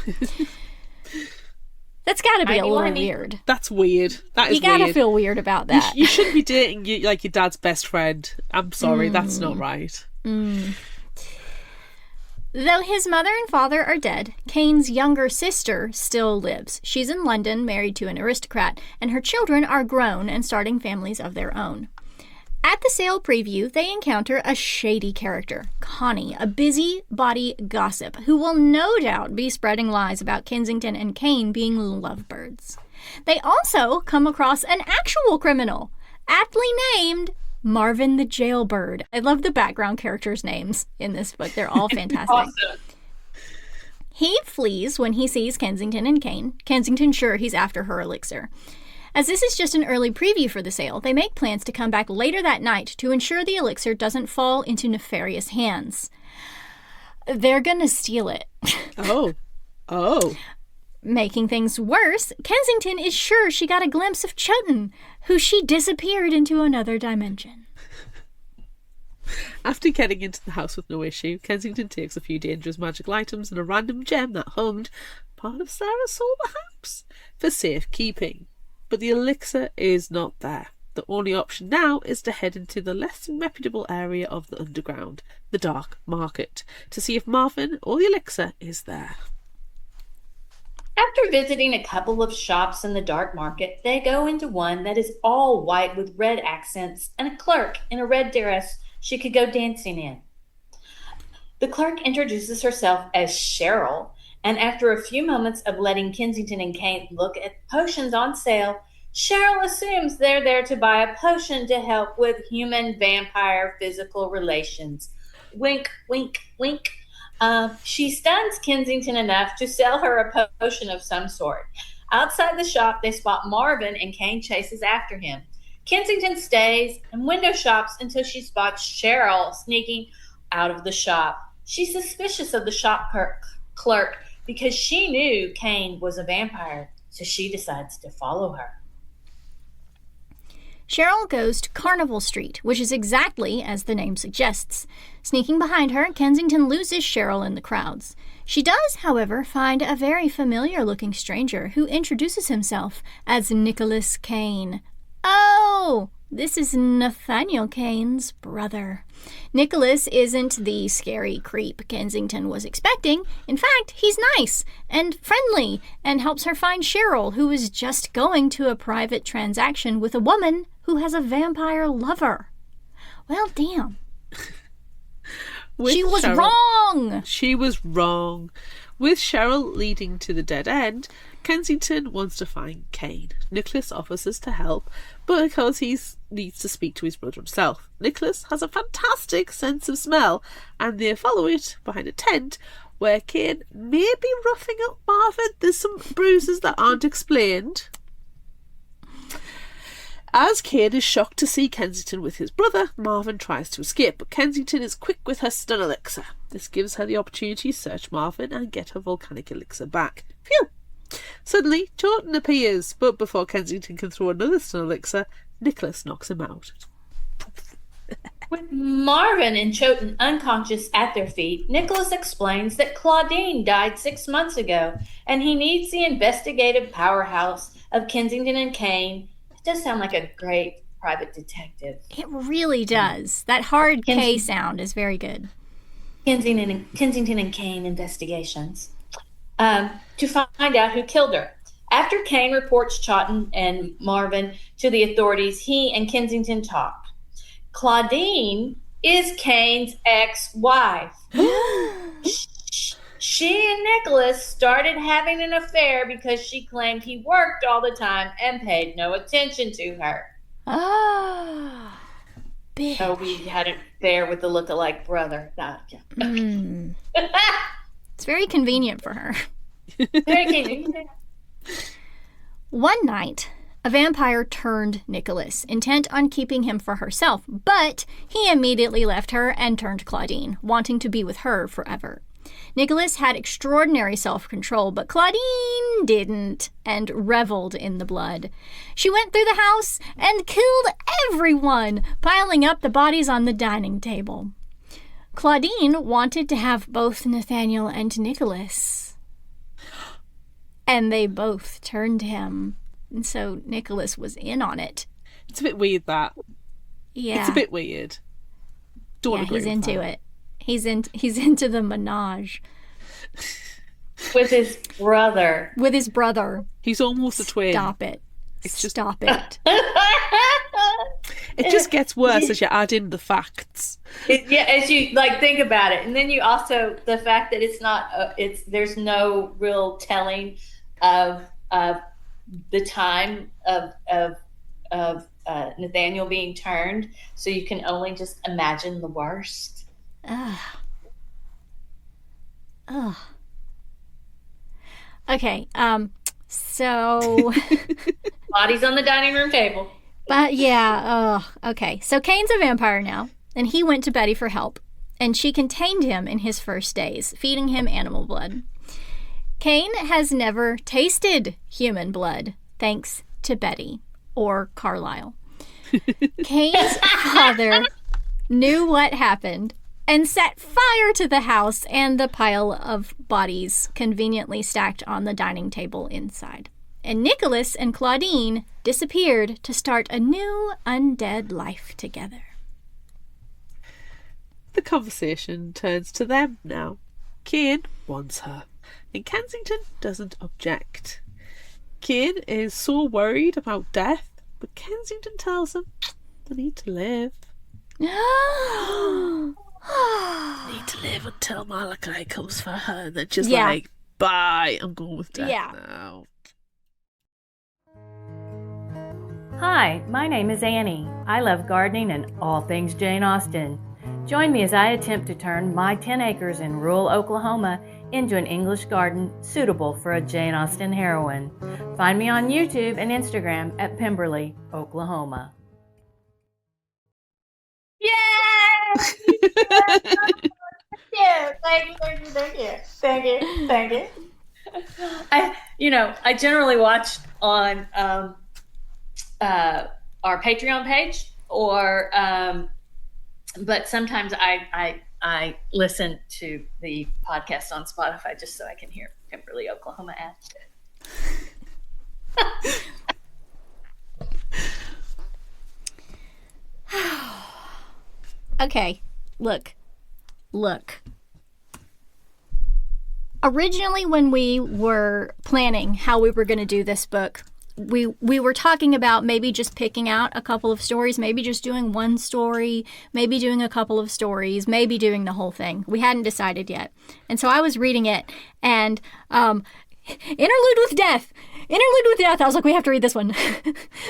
That's got to be a little weird. That's weird. That is weird. You got to weird. feel weird about that. You shouldn't be dating your dad's best friend. I'm sorry, that's not right. Though his mother and father are dead, Kane's younger sister still lives. She's in London, married to an aristocrat, and her children are grown and starting families of their own. At the sale preview, they encounter a shady character, Connie, a busybody gossip who will no doubt be spreading lies about Kensington and Kane being lovebirds. They also come across an actual criminal, aptly named Marvin the Jailbird. I love the background characters' names in this book. They're all fantastic. Awesome. He flees when he sees Kensington and Kane. Kensington sure he's after her elixir. As this is just an early preview for the sale, they make plans to come back later that night to ensure the elixir doesn't fall into nefarious hands. They're gonna steal it. Oh. Making things worse, Kensington is sure she got a glimpse of Chowton, who she disappeared into another dimension. After getting into the house with no issue, Kensington takes a few dangerous magical items and a random gem that hummed, part of Sarah's soul perhaps, for safekeeping. But the elixir is not there. The only option now is to head into the less reputable area of the underground, the dark market, to see if Marvin or the elixir is there. After visiting a couple of shops in the dark market, they go into one that is all white with red accents and a clerk in a red dress she could go dancing in. The clerk introduces herself as Cheryl, and after a few moments of letting Kensington and Kane look at potions on sale, Cheryl assumes they're there to buy a potion to help with human-vampire physical relations. Wink, wink, wink. She stuns Kensington enough to sell her a potion of some sort. Outside the shop, they spot Marvin, and Kane chases after him. Kensington stays and window shops until she spots Cheryl sneaking out of the shop. She's suspicious of the shop clerk because she knew Kane was a vampire, so she decides to follow her. Cheryl goes to Carnival Street, which is exactly as the name suggests. Sneaking behind her, Kensington loses Cheryl in the crowds. She does, however, find a very familiar-looking stranger who introduces himself as Nicholas Kane. Oh, this is Nathaniel Kane's brother. Nicholas isn't the scary creep Kensington was expecting. In fact, he's nice and friendly and helps her find Cheryl, who is just going to a private transaction with a woman who has a vampire lover. Well, damn. She was wrong! She was wrong. With Cheryl leading to the dead end, Kensington wants to find Kane. Nicholas offers to help, but because he needs to speak to his brother himself. Nicholas has a fantastic sense of smell, and they follow it behind a tent where Kane may be roughing up Marvin. There's some bruises that aren't explained. As Kane is shocked to see Kensington with his brother, Marvin tries to escape, but Kensington is quick with her stun elixir. This gives her the opportunity to search Marvin and get her volcanic elixir back. Phew! Suddenly, Chowton appears, but before Kensington can throw another stun elixir, Nicholas knocks him out. With Marvin and Chowton unconscious at their feet, Nicholas explains that Claudine died 6 months ago, and he needs the investigative powerhouse of Kensington and Kane. It does sound like a great private detective. It really does. That hard K sound is very good. Kensington and Kane investigations. To find out who killed her. After Kane reports Chowton and Marvin to the authorities, he and Kensington talk. Claudine is Kane's ex-wife. She and Nicholas started having an affair because she claimed he worked all the time and paid no attention to her. Ah, bitch. So we had an affair with the look-alike brother. It's very convenient for her. Very convenient. One night, A vampire turned Nicholas, intent on keeping him for herself, but he immediately left her and turned Claudine, wanting to be with her forever. Nicholas had extraordinary self-control, but Claudine didn't, and reveled in the blood. She went through the house and killed everyone, piling up the bodies on the dining table. Claudine wanted to have both Nathaniel and Nicholas, and they both turned him. And so Nicholas was in on it. It's a bit weird, that. Yeah. It's a bit weird. Don't agree he's with into that. it. He's into the menage. With his brother. With his brother. He's almost a twin. Stop it. It's just... Stop it. It just gets worse as you add in the facts. As you think about it, and then you also the fact that it's not there's no real telling of the time of Nathaniel being turned, so you can only just imagine the worst. Ugh. Okay. So bodies on the dining room table. But yeah, okay. So Cain's a vampire now, and he went to Betty for help, and she contained him in his first days, feeding him animal blood. Cain has never tasted human blood, thanks to Betty, or Carlisle. Cain's father knew what happened and set fire to the house and the pile of bodies conveniently stacked on the dining table inside. And Nicholas and Claudine disappeared to start a new undead life together. The conversation turns to them now. Cain wants her, and Kensington doesn't object. Cain is so worried about death, but Kensington tells him they need to live. Need to live until Malachi comes for her, and then just like, bye, I'm going with death now. Hi, my name is Annie. I love gardening and all things Jane Austen. Join me as I attempt to turn my 10 acres in rural Oklahoma into an English garden suitable for a Jane Austen heroine. Find me on YouTube and Instagram at Pemberley, Oklahoma. Yay! Thank you. I generally watch on our Patreon page, or but sometimes I listen to the podcast on Spotify just so I can hear Pemberley, Oklahoma at. Okay, look. Originally, when we were planning how we were going to do this book, we were talking about maybe just picking out a couple of stories, maybe just doing one story, maybe doing a couple of stories, maybe doing the whole thing. We hadn't decided yet. And so I was reading it, and Interlude with Death. I was like, we have to read this one.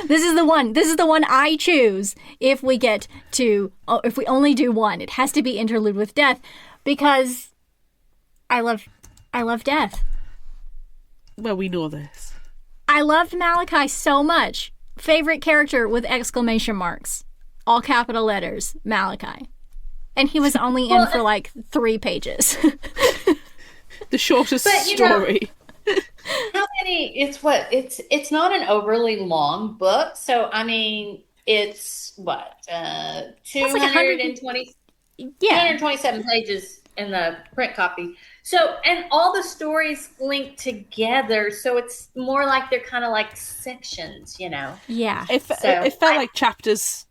This is the one I choose if we only do one. It has to be Interlude with Death, because I love death. Well, we know this. I loved Malachi so much. Favorite character with exclamation marks. All capital letters, Malachi. And he was only in for like 3 pages. The shortest story. How many? It's not an overly long book, so I mean, it's what 220, 227 pages in the print copy. So, and all the stories link together, so it's more like they're kind of like sections, Yeah. It felt like chapters,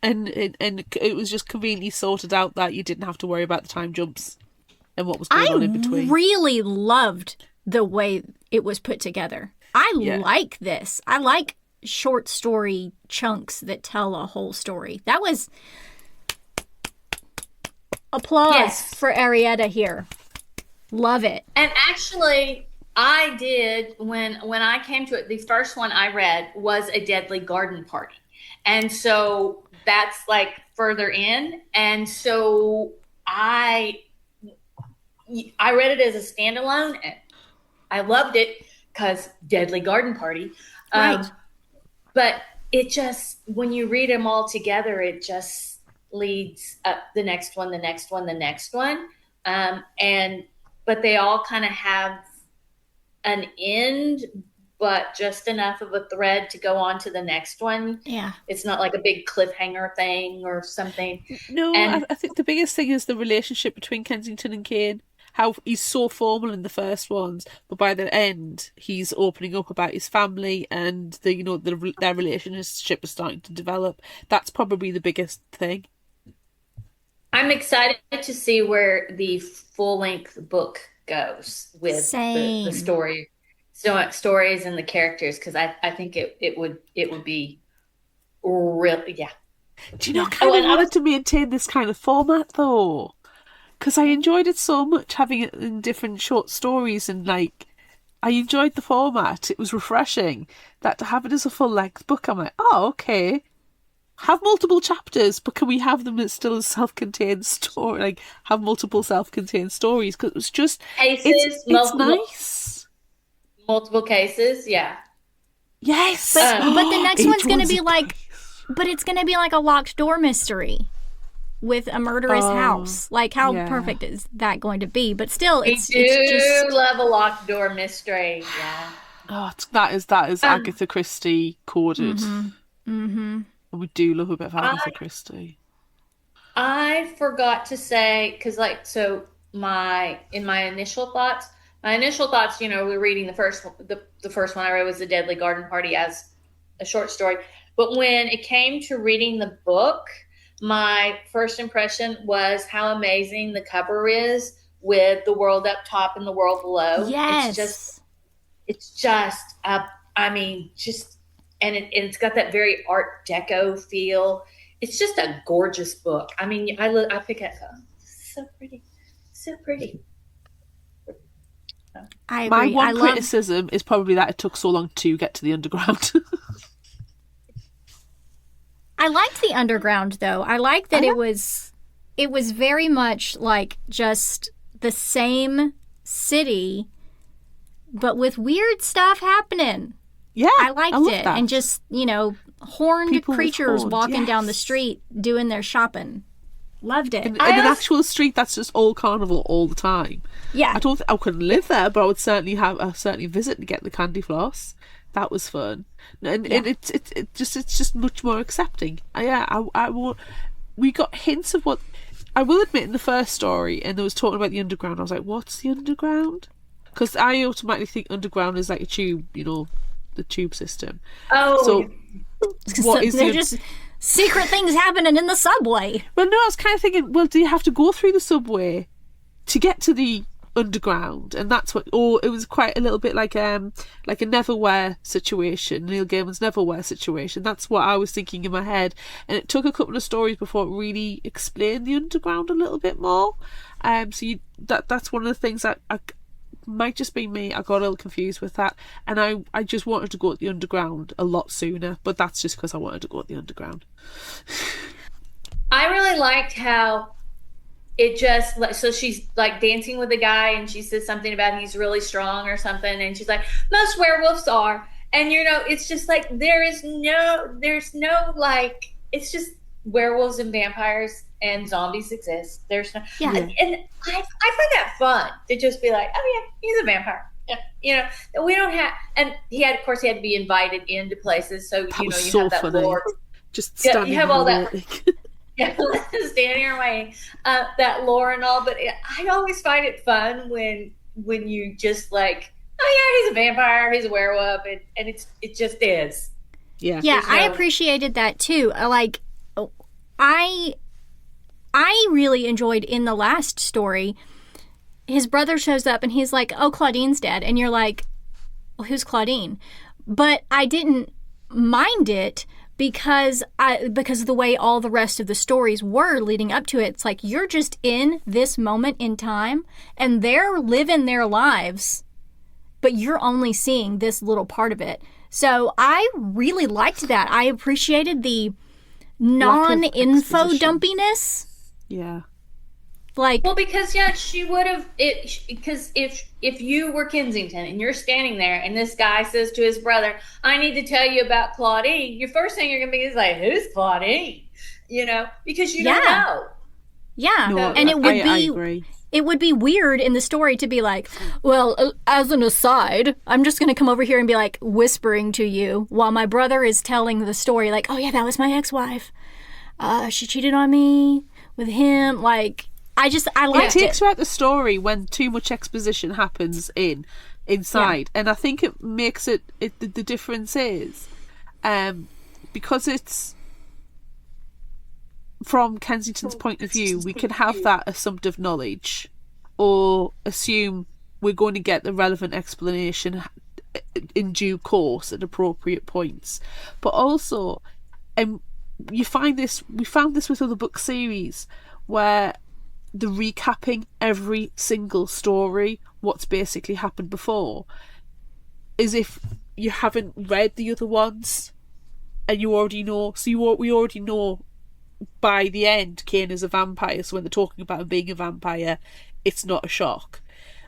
and it was just conveniently sorted out that you didn't have to worry about the time jumps and what was going on in between. I really loved the way it was put together. I like this. I like short story chunks that tell a whole story. That was applause for Arietta here. Love it. And actually, I did, when I came to it, the first one I read was A Deadly Garden Party. And so that's like further in. And so I read it as a standalone, and I loved it because Deadly Garden Party. Right. but it just, when you read them all together, it just leads up the next one, the next one, the next one. But they all kind of have an end, but just enough of a thread to go on to the next one. Yeah. It's not like a big cliffhanger thing or something. No, I think the biggest thing is the relationship between Kensington and Kane. How he's so formal in the first ones, but by the end, he's opening up about his family and their relationship is starting to develop. That's probably the biggest thing. I'm excited to see where the full-length book goes with the stories and the characters, because I think it would be really, yeah. Do you know, I kind of wanted to maintain this kind of format though, because I enjoyed it so much, having it in different short stories, and like I enjoyed the format. It was refreshing. That to have it as a full-length book, I'm like, oh, okay. Have multiple chapters, but can we have them as still as self-contained story? Like have multiple self-contained stories, because it was just cases. It's nice. Multiple cases, yeah. Yes, but the next one's going to be like, but it's going to be like a locked door mystery with a murderous house. Like, how perfect is that going to be? But still, it's just love a locked door mystery. Yeah. Oh, that is Agatha Christie coded. Mm-hmm. We do love a bit of Agatha Christie. I forgot to say, because in my initial thoughts, we're reading the first one I read was The Deadly Garden Party as a short story. But when it came to reading the book, my first impression was how amazing the cover is with the world up top and the world below. Yes. It's just it's got that very Art Deco feel. It's just a gorgeous book. I mean, I pick it up. So pretty. So pretty. I agree. My one criticism is probably that it took so long to get to the underground. I liked the underground, though. I like that it was very much like just the same city, but with weird stuff happening. Yeah, I liked it. That. And just, horned People creatures walking yes. down the street doing their shopping. Loved it. In an actual street that's just all carnival all the time. Yeah. I couldn't live there, but I would certainly visit and get the candy floss. That was fun. And it's just much more accepting. We got hints of what I will admit in the first story, and there was talking about the underground. I was like, what's the underground? Because I automatically think underground is like a tube, the tube system. Oh, so what is just secret things happening in the subway? Well, no, I was kind of thinking, well, do you have to go through the subway to get to the underground? And that's what, or it was quite a little bit like a Neverwhere situation, Neil Gaiman's Neverwhere situation. That's what I was thinking in my head, and it took a couple of stories before it really explained the underground a little bit more. That's one of the things that I might just be me. I got a little confused with that, and I just wanted to go at the underground a lot sooner, but that's just because I wanted to go at the underground. I really liked how it just, so she's like dancing with a guy and she says something about he's really strong or something, and she's like, most werewolves are, and it's just like there's no like, it's just werewolves and vampires and zombies exist. There's no, and I find that fun to just be like, oh yeah, he's a vampire. Yeah, we don't have, and he had to be invited into places, so that was you so have that funny. lore. Just standing you have all that. Yeah, standing here waiting, that lore and all. But I always find it fun when you just like, oh yeah, he's a vampire, he's a werewolf, and it just is. Yeah, I appreciated that too. Like, I really enjoyed in the last story, his brother shows up and he's like, oh, Claudine's dead. And you're like, well, who's Claudine? But I didn't mind it because of the way all the rest of the stories were leading up to it. It's like, you're just in this moment in time and they're living their lives, but you're only seeing this little part of it. So I really liked that. I appreciated the non-info dumpiness. Yeah. Like, well, because she would have it. Because if you were Kensington and you're standing there, and this guy says to his brother, "I need to tell you about Claudine," your first thing you're gonna be is like, "Who's Claudine?" Because you don't know. Yeah, No, and it would I be agree. it would be weird in the story to be like, well, as an aside, I'm just going to come over here and be like whispering to you while my brother is telling the story, like, oh yeah, that was my ex-wife. She cheated on me with him. Like, I liked it takes you out the story when too much exposition happens inside, and I think it makes it the difference is because it's from Kensington's point of view, we can have that assumptive knowledge or assume we're going to get the relevant explanation in due course at appropriate points. But also, we found this with other book series where the recapping every single story, what's basically happened before, is if you haven't read the other ones and you already know. So we already know by the end Kane is a vampire, so when they're talking about him being a vampire, it's not a shock.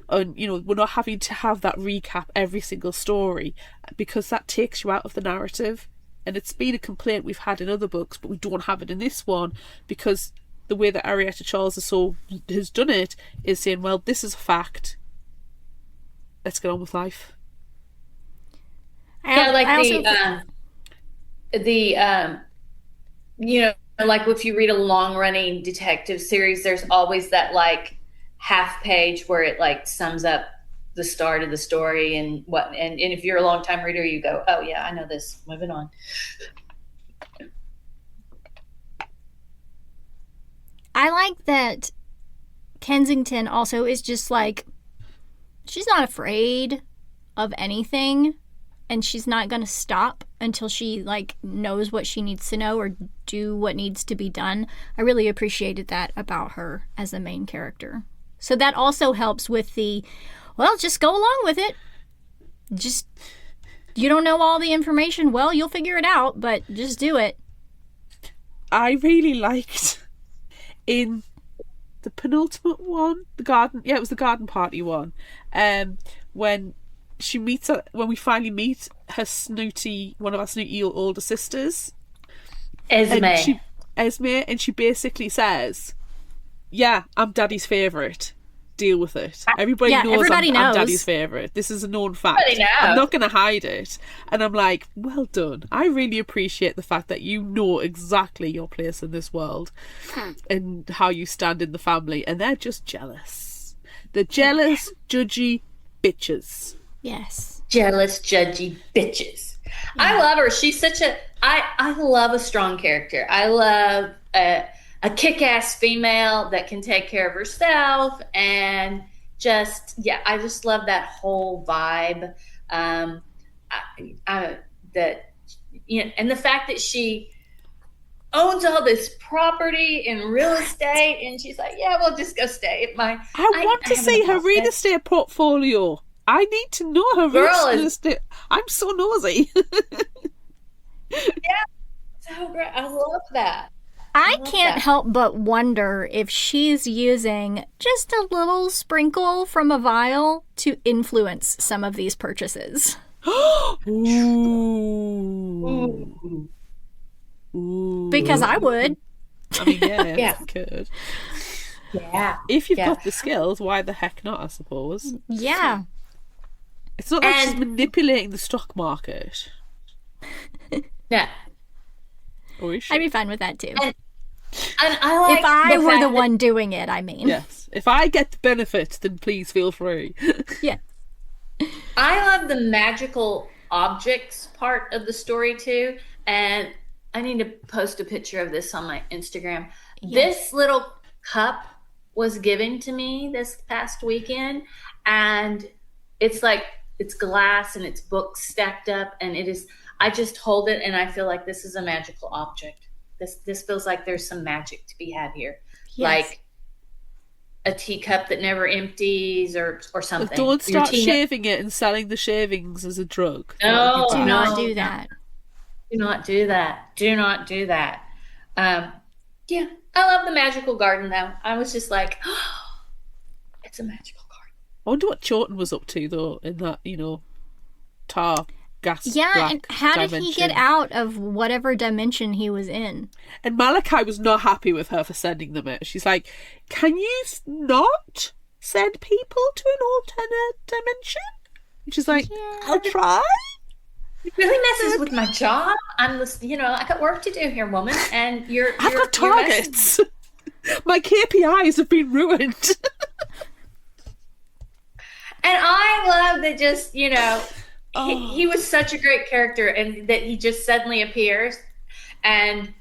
And we're not having to have that recap every single story, because that takes you out of the narrative. And it's been a complaint we've had in other books, but we don't have it in this one, because the way that Arietta Charles has done it is saying, well, this is a fact, let's get on with life. Like if you read a long-running detective series, there's always that like half page where it like sums up the start of the story and if you're a long-time reader, you go, oh yeah, I know this, moving on. I like that Kensington also is just like, she's not afraid of anything, and she's not going to stop until she like knows what she needs to know or do what needs to be done. I really appreciated that about her as the main character. So that also helps with just go along with it. Just, you don't know all the information, well, you'll figure it out, but just do it. I really liked in the penultimate one, it was the garden party one, when we finally meet one of our snooty older sisters, Esme, and she basically says, yeah, I'm Daddy's favourite, deal with it. Everybody knows I'm Daddy's favourite. This is a known fact. I'm not going to hide it. And I'm like, well done. I really appreciate the fact that you know exactly your place in this world and how you stand in the family, and they're just jealous. They're jealous, judgy bitches. Yes. Jealous, judgy bitches. Yeah. I love her. She's such I love a strong character. I love a kick-ass female that can take care of herself, and I just love that whole vibe. And the fact that she owns all this property and real estate, and she's like, yeah, we'll just go stay at my. I want to see her real estate portfolio. I need to know her real estate. I'm so nosy. Yeah, so great. I love that. I can't help but wonder if she's using just a little sprinkle from a vial to influence some of these purchases. Ooh. Because I would. I mean, yeah. You could. Yeah. If you've got the skills, why the heck not, I suppose. Yeah. It's not like she's manipulating the stock market. Yeah. Or is she? I'd be fine with that too. And I like if I were the one doing it, I mean. Yes. If I get the benefit, then please feel free. Yeah. I love the magical objects part of the story too. And I need to post a picture of this on my Instagram. Yes. This little cup was given to me this past weekend, and it's glass and it's books stacked up, and I just hold it and I feel like this is a magical object. This feels like there's some magic to be had here. Yes. Like a teacup that never empties or something. But don't start shaving it and selling the shavings as a drug. No, do not do that. Do not do that. Do not do that. Yeah, I love the magical garden, though. I was just like, oh, it's a magical garden. I wonder what Chorton was up to, though, in that, tar, gas, Yeah, black and how did he get dimension. out of whatever dimension he was in? And Malachi was not happy with her for sending them it. She's like, can you not send people to an alternate dimension? And she's like, I'll try. It really messes with my job. I got work to do here, woman, and I've got targets. My KPIs have been ruined. And I love that just, he was such a great character, and that he just suddenly appears and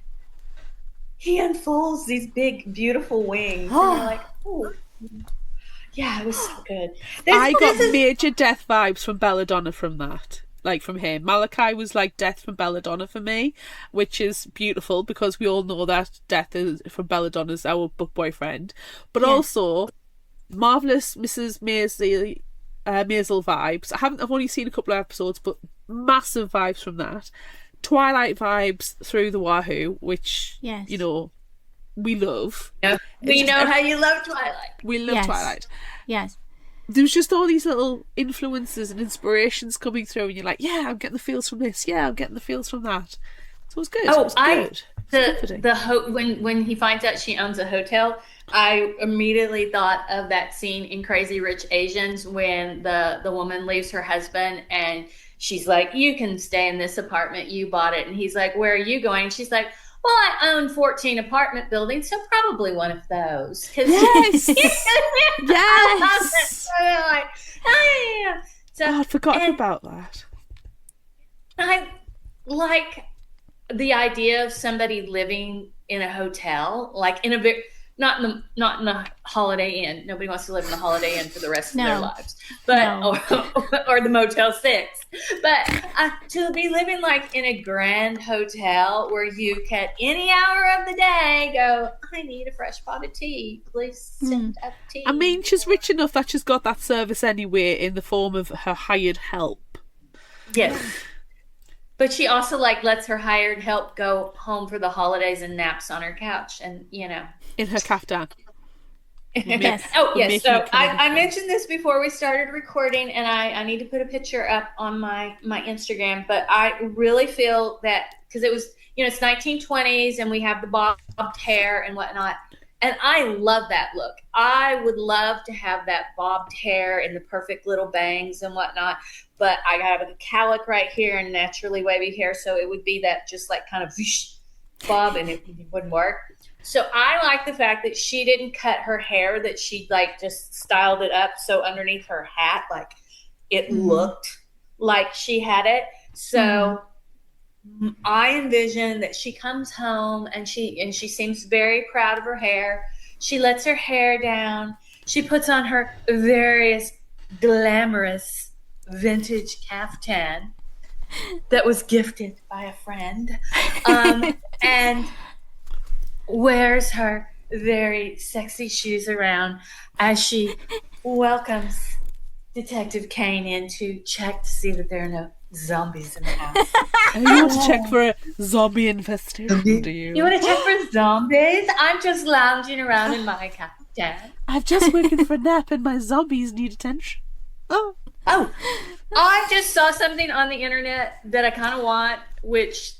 he unfolds these big, beautiful wings. And you're like, oh, yeah, it was so good. I got major death vibes from Belladonna from that. Like, from him. Malachi was like death from Belladonna for me, which is beautiful because we all know that death is from Belladonna's our book boyfriend. But also, Marvelous Mrs. Maisel vibes. I've only seen a couple of episodes, but massive vibes from that. Twilight vibes through the wahoo, which we love. Yeah. We know how you love Twilight. We love Twilight. Yes. There's just all these little influences and inspirations coming through, and you're like, yeah, I'm getting the feels from this. Yeah, I'm getting the feels from that. So it's good. Oh, good. When he finds out she owns a hotel, I immediately thought of that scene in Crazy Rich Asians when the woman leaves her husband and she's like, you can stay in this apartment, you bought it. And he's like, where are you going? She's like, well, I own 14 apartment buildings, so probably one of those. Yes. Yes. Like, oh, yeah. So, I'd forgotten about that. I like the idea of somebody living in a hotel, like in a not in the Holiday Inn. Nobody wants to live in the Holiday Inn for the rest of their lives, but or the Motel 6. But to be living like in a grand hotel where you can any hour of the day go, I need a fresh pot of tea, please send up tea. I mean, she's rich enough that she's got that service anyway in the form of her hired help. Yes. But she also lets her hired help go home for the holidays and naps on her couch, and in her caftan. Yes. Yes. So I mentioned this before we started recording, and I need to put a picture up on my Instagram. But I really feel that because it was it's 1920s and we have the bobbed hair and whatnot, and I love that look. I would love to have that bobbed hair and the perfect little bangs and whatnot. But I got a cowlick right here and naturally wavy hair, so it would be that just like kind of whoosh, bob, and it wouldn't work. So I like the fact that she didn't cut her hair, that she just styled it up so underneath her hat, like it looked like she had it. So I envision that she comes home and she seems very proud of her hair. She lets her hair down. She puts on her various glamorous vintage caftan that was gifted by a friend, and wears her very sexy shoes around as she welcomes Detective Kane in to check to see that there are no zombies in the house. You want to check for a zombie infestation, do you? You want to check for zombies? I'm just lounging around in my caftan. I'm just working for a nap and my zombies need attention. Oh, I just saw something on the internet that I kind of want, which,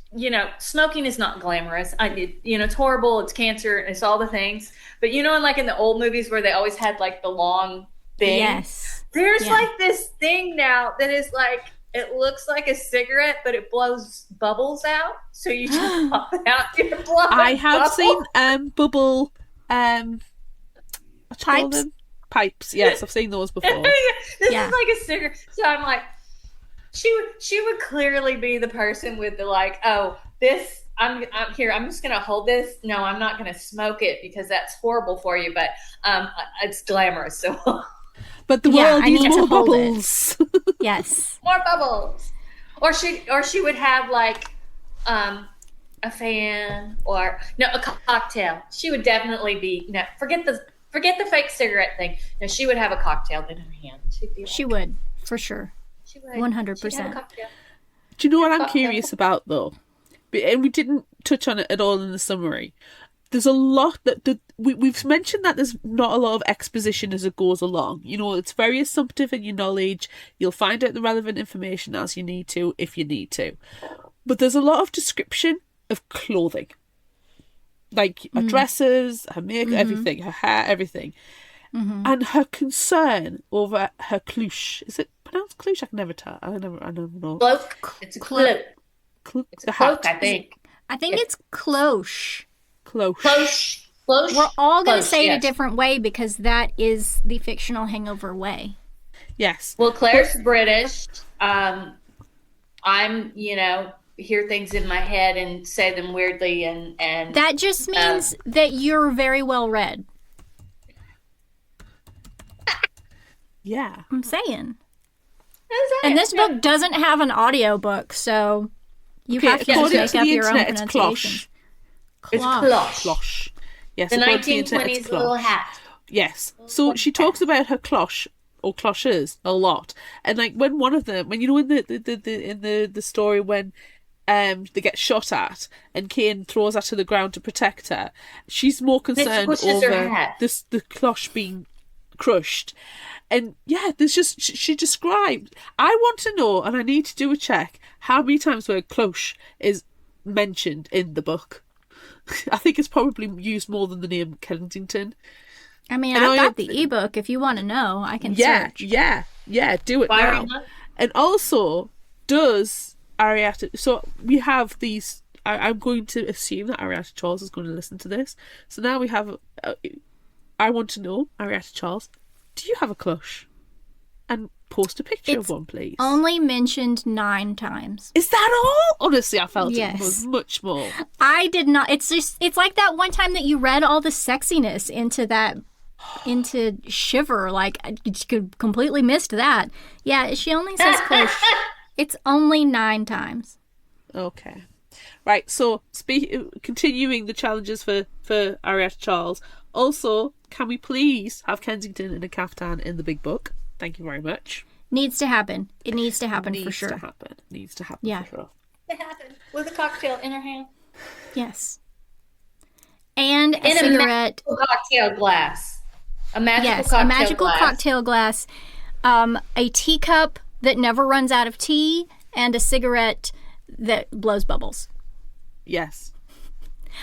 smoking is not glamorous. It's horrible. It's cancer. It's all the things. But, in the old movies where they always had the long thing. Yes. There's this thing now that is it looks like a cigarette, but it blows bubbles out. So you just pop it out. You're blowing I have bubbles. seen bubble Pipes. Pipes. Yes, I've seen those before. This is like a cigarette. So I'm like, she would clearly be the person with the this. I'm here. I'm just gonna hold this. No, I'm not gonna smoke it because that's horrible for you. But it's glamorous. So, but the world needs need more to hold it. bubbles. Yes. more bubbles. Or she would have a fan or a cocktail. She would definitely be forget the fake cigarette thing. No, she would have a cocktail in her hand. She would, for sure. She would. 100%. Do you know what I'm curious about, though? And we didn't touch on it at all in the summary. there's a lot we've mentioned that there's not a lot of exposition as it goes along. You know, it's very assumptive in your knowledge. You'll find out the relevant information as you need to, if you need to. But there's a lot of description of clothing. Like her dresses, her makeup, everything, her hair, everything. And her concern over her cloche. Is it pronounced cloche? I can never tell. I never know. Cloak. It's a cloak. It's a cloak, I think. I think it's cloche. Cloche. We're all going to Cloche, say it a yes. different way because that is the Fictional Hangover way. Yes. Well, Claire's British. I'm, hear things in my head and say them weirdly, and That just means that you're very well read. Yeah. I'm saying. And this book doesn't have an audio book, so you have to just according make to up the your own internet, it's pronunciations. It's cloche. Cloche. Yes, The according to the internet, 1920s it's little cloche. hat. Yes. So she talks about her cloche or cloches a lot, and like when one of them, when you know in the story when they get shot at and Kane throws her to the ground to protect her, she's more concerned pushes her over hat. the cloche being crushed. And yeah, there's just she described. I want to know, and I need to do a check, how many times the word cloche is mentioned in the book. I think it's probably used more than the name Kensington. I mean, And I've got the ebook. If you want to know, I can search. Yeah, do it Firing now. up. And also, does Arietta... So we have these... I'm going to assume that Arietta Charles is going to listen to this. So now we have... I want to know, Arietta Charles, do you have a cloche? And post a picture of one, please. Only mentioned 9 times. Is that all? Honestly, I felt Yes. it was much more. I did not. It's like that one time that you read all the sexiness into Shiver. Like, you completely missed that. Yeah, she only says cloche. It's only 9 times. Okay. Right, so continuing the challenges for Arietta Charles. Also, can we please have Kensington in a caftan in the big book? Thank you very much. Needs to happen. It needs to happen for sure. Needs to happen Yeah. for sure. It happened with a cocktail in her hand. Yes. And a In cigarette. a cocktail glass. A magical Yes, cocktail a magical glass. cocktail glass. A teacup that never runs out of tea, and a cigarette that blows bubbles. Yes.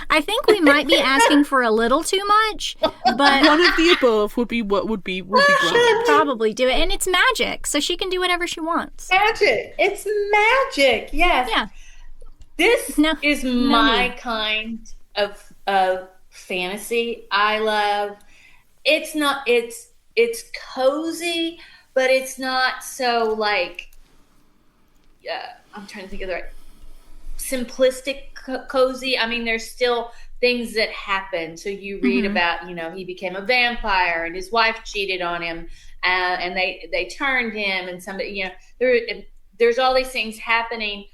I think we might be asking for a little too much, but One of the above would be she great. can probably do it. And it's magic, so she can do whatever she wants. Magic. It's magic. Yes. Yeah. This No- is no my need. kind of fantasy. I love. It's not. It's cozy, but it's not so like. I'm trying to think of the right. Simplistic cozy. I mean, there's still things that happen. So you read about, he became a vampire and his wife cheated on him, and they turned him, and somebody, there's all these things happening,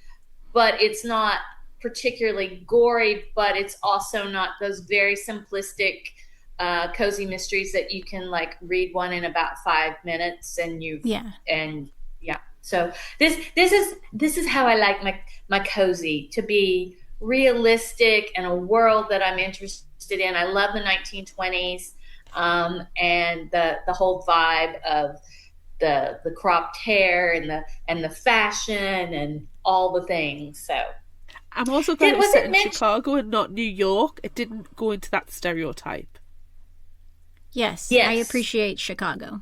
but it's not particularly gory, but it's also not those very simplistic cozy mysteries that you can like read one in about 5 minutes and so this is how I like my cozy, to be realistic in a world that I'm interested in. I love the 1920s and the whole vibe of the cropped hair and the fashion and all the things. So I'm also glad it was set in Chicago and not New York. It didn't go into that stereotype. Yes. I appreciate Chicago.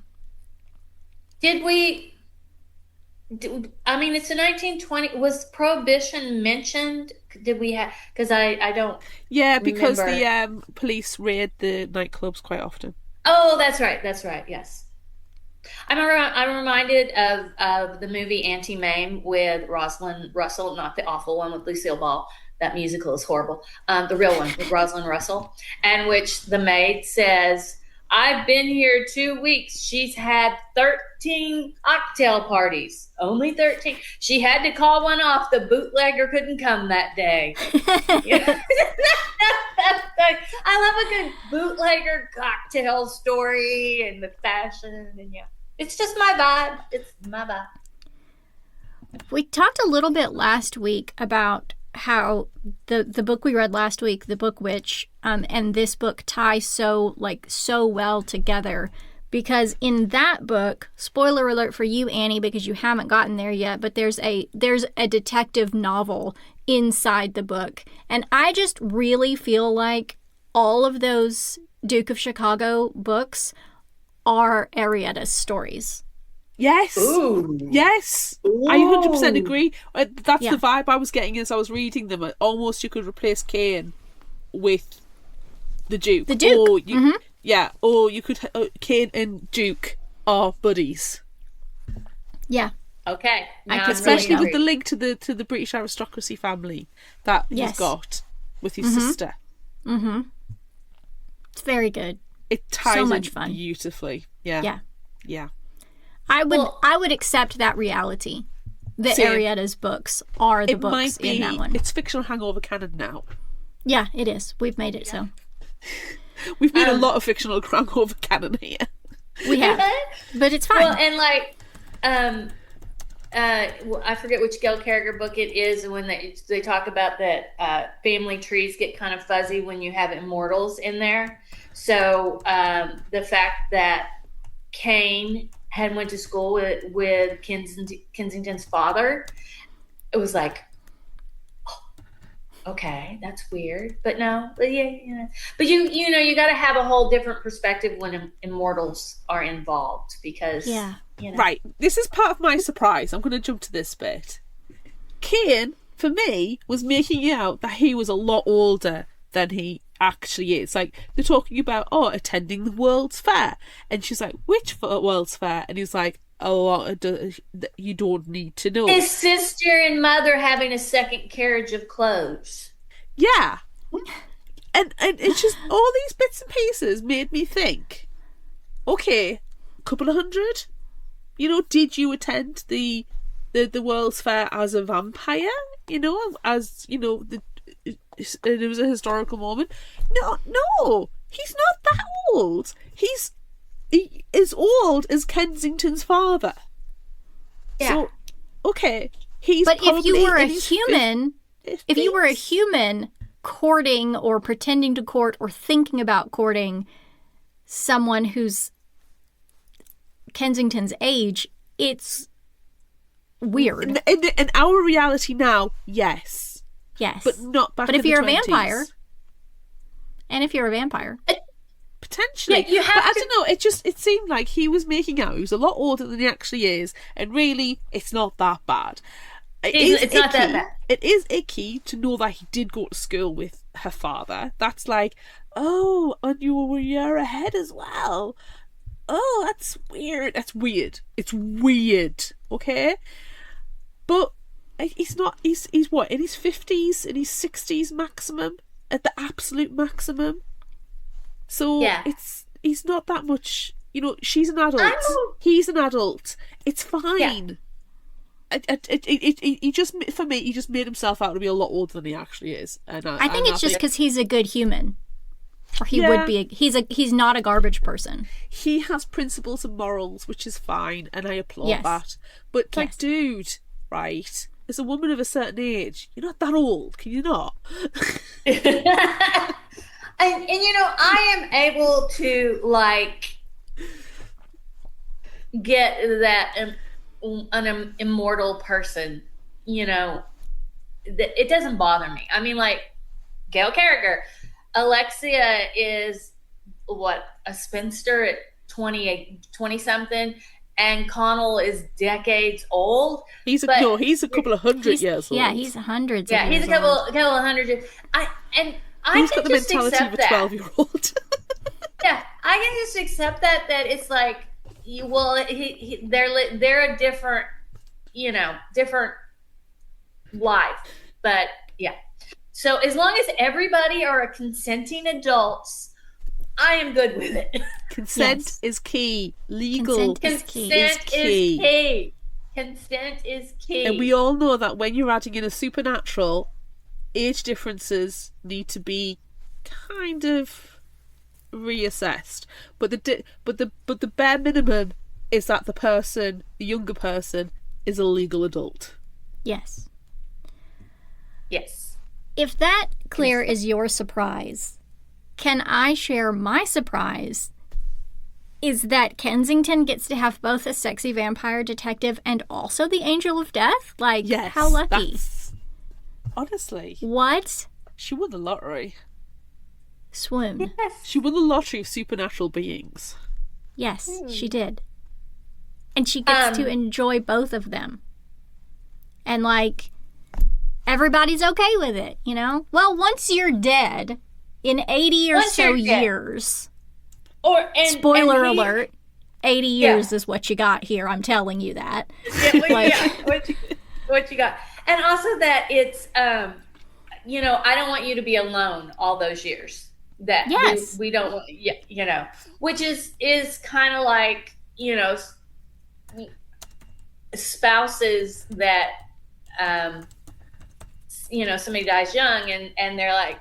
I mean, it's a 1920. Was Prohibition mentioned? Did we have? Because I don't. Yeah, because remember. the police raid the nightclubs quite often. Oh, that's right. That's right. Yes. I'm reminded of the movie Anti-Mame with Rosalind Russell, not the awful one with Lucille Ball. That musical is horrible. The real one with Rosalind Russell, and which the maid says, "I've been here 2 weeks. She's had 13 cocktail parties. Only 13. She had to call one off. The bootlegger couldn't come that day." I love a good bootlegger cocktail story and the fashion, and it's just my vibe. It's my vibe. We talked a little bit last week about how the book we read last week, The Book Witch, and this book tie so well together, because in that book, spoiler alert for you, Annie, because you haven't gotten there yet, but there's a detective novel inside the book, and I just really feel like all of those Duke of Chicago books are Arietta's stories. Yes. Ooh. Yes. Ooh. I 100% agree. That's Yeah. the vibe I was getting as I was reading them. Almost you could replace Kane with the Duke. The Duke. Or yeah. Or you could Kane and Duke are buddies. Yeah. Okay. I Now could I'm Especially really with the link to the British aristocracy family that Yes. he's got with his sister. It's very good. It ties So much in fun. beautifully. Yeah. Yeah. Yeah. I would accept that reality. That Same. Arietta's books are the It books might be. in that one. It's Fictional Hangover canon now. Yeah, it is. We've made it so. We've made a lot of Fictional Hangover canon here. We have. But it's fine. Well, and like, I forget which Gail Carriger book it is, when they talk about that family trees get kind of fuzzy when you have immortals in there. So the fact that Kane had went to school with Kensington's father, it was like, oh, okay, that's weird. But no, but yeah. But you know, you got to have a whole different perspective when immortals are involved, because Yeah. you know. Right, this is part of my surprise. I'm going to jump to this bit. Kane, for me, was making out that he was a lot older than he actually is. Like, they're talking about, attending the World's Fair. And she's like, which World's Fair? And he's like, you don't need to know. His sister and mother having a second carriage of clothes. Yeah. And it's just, all these bits and pieces made me think, okay, a couple of hundred? You know, did you attend the World's Fair as a vampire? You know, as, you know, it was a historical moment. No, he's not that old. He's as old as Kensington's father. Yeah. So, okay, he's But if you probably were a in his human, if you were a 50s. human courting or pretending to court or thinking about courting someone who's Kensington's age, it's weird. In our reality now, yes, Yes. but not back. But in if the you're a 20s. vampire, and if you're a vampire, Potentially. Yeah, you have but I to- don't know, it seemed like he was making out he was a lot older than he actually is, and really it's not that bad. It's not that bad. It is icky to know that he did go to school with her father. That's like, oh, and you were a year ahead as well. Oh, that's weird. That's weird. It's weird. Okay? But he's not, he's what, in his 50s, in his 60s maximum? At the absolute maximum? So Yeah. he's not that much, you know, she's an adult. know. He's an adult. It's fine. He just, for me, he just made himself out to be a lot older than he actually is. And I think it's just because because he's a good human, or he Yeah. would be. He's not a garbage person. he has principles and morals, which is fine, and I applaud Yes. that. But like, Yes. dude, right? As a woman of a certain age, you're not that old, can you not? And you know, I am able to like get that an immortal person, you know, it doesn't bother me. I mean, like Gail Carriger, Alexia is what, a spinster at 20 something, and Connell is decades old. He's a But- a couple of hundred years old. Yeah, he's hundreds. Yeah, of he's a years couple old. of hundred years. I He's can got the just mentality accept of a that. 12-year-old. Yeah, I can just accept that it's like, they're a different, you know, different life. But yeah, so as long as everybody are consenting adults, I am good with it. Consent Yes. is key. Legal Consent is key. Consent is key. Consent is key. And we all know that when you're adding in a supernatural, age differences need to be kind of reassessed. But the bare minimum is that the younger person, is a legal adult. Yes. Yes. If that, Claire, is your surprise, can I share my surprise? Is that Kensington gets to have both a sexy vampire detective and also the Angel of Death? Like, Yes, how lucky. Honestly. What? She won the lottery. Swoon. Yes. She won the lottery of supernatural beings. Yes, she did. And she gets to enjoy both of them. And, like, everybody's okay with it, you know? Well, once you're dead, in 80 or so years... Spoiler alert, 80 years is what you got here. I'm telling you that. What you got. And also that it's, you know, I don't want you to be alone all those years. That we don't want, you know, which is kind of like, you know, spouses that, you know, somebody dies young and they're like,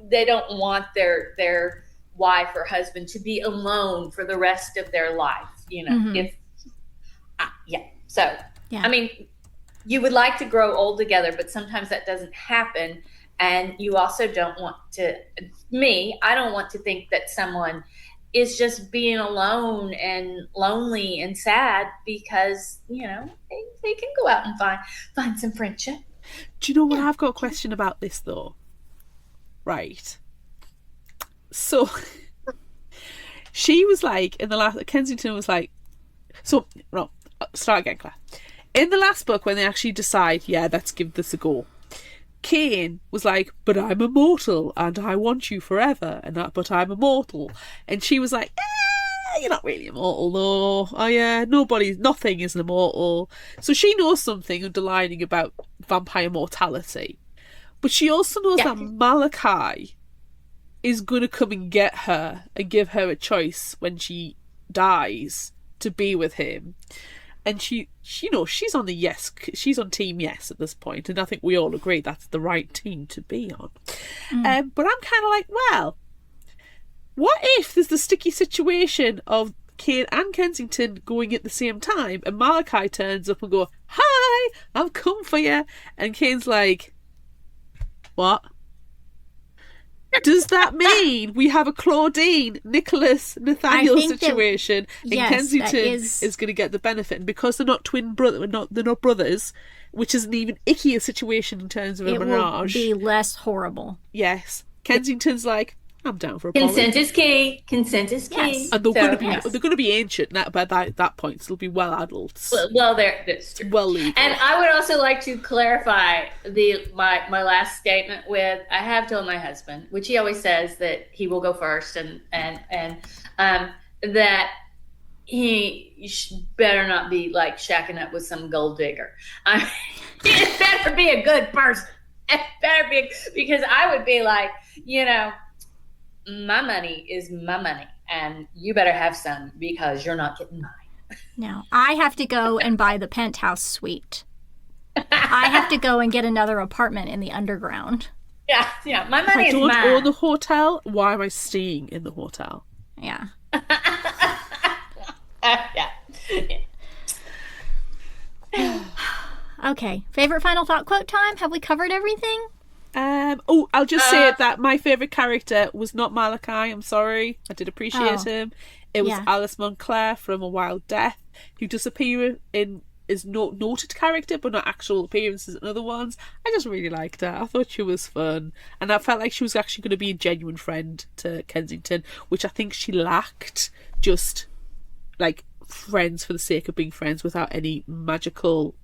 they don't want their wife or husband to be alone for the rest of their life, you know. I mean, you would like to grow old together, but sometimes that doesn't happen. And you also don't want to, I don't want to think that someone is just being alone and lonely and sad because, you know, they can go out and find some friendship. Do you know what? I've got a question about this though. Right. So she was like, in the last, Kensington was like, start again, Claire. In the last book, when they actually decide, let's give this a go, Cain was like, but I'm immortal and I want you forever, but I'm immortal. And she was like, you're not really immortal though. Oh yeah, nothing is immortal. So she knows something underlining about vampire mortality. But she also knows that Malachi is going to come and get her and give her a choice when she dies to be with him. And she knows she's on team yes at this point, and I think we all agree that's the right team to be on. But I'm kind of like, well, what if there's the sticky situation of Cain and Kensington going at the same time, and Malachi turns up and go, hi, I've come for you, and Cain's like, what? Does that mean we have a Claudine, Nicholas, Nathaniel situation, and Kensington is going to get the benefit? And because they're not they're not brothers, which is an even ickier situation in terms of a menage. It will be less horrible. Yes, Kensington's like, I'm down for a poly. Consent is key. Consent is key. Yes. And they're going to be ancient by that point, so they'll be well adults. Well, that's true. Well legal. And I would also like to clarify my last statement with, I have told my husband, which he always says that he will go first, and that he better not be like shacking up with some gold digger. He better be a good person. It better be, because I would be like, you know, my money is my money, and you better have some because you're not getting mine. No, I have to go and buy the penthouse suite. I have to go and get another apartment in the underground. Yeah, my money is mine. If I don't own the hotel, why am I staying in the hotel? Yeah. Okay, favorite final thought quote time? Have we covered everything? I'll just say that my favourite character was not Malachi. I'm sorry. I did appreciate him. It was Alice Montclair from A Wild Death, who does appear in is noted character, but not actual appearances in other ones. I just really liked her. I thought she was fun, and I felt like she was actually going to be a genuine friend to Kensington, which I think she lacked. Just like friends for the sake of being friends without any magical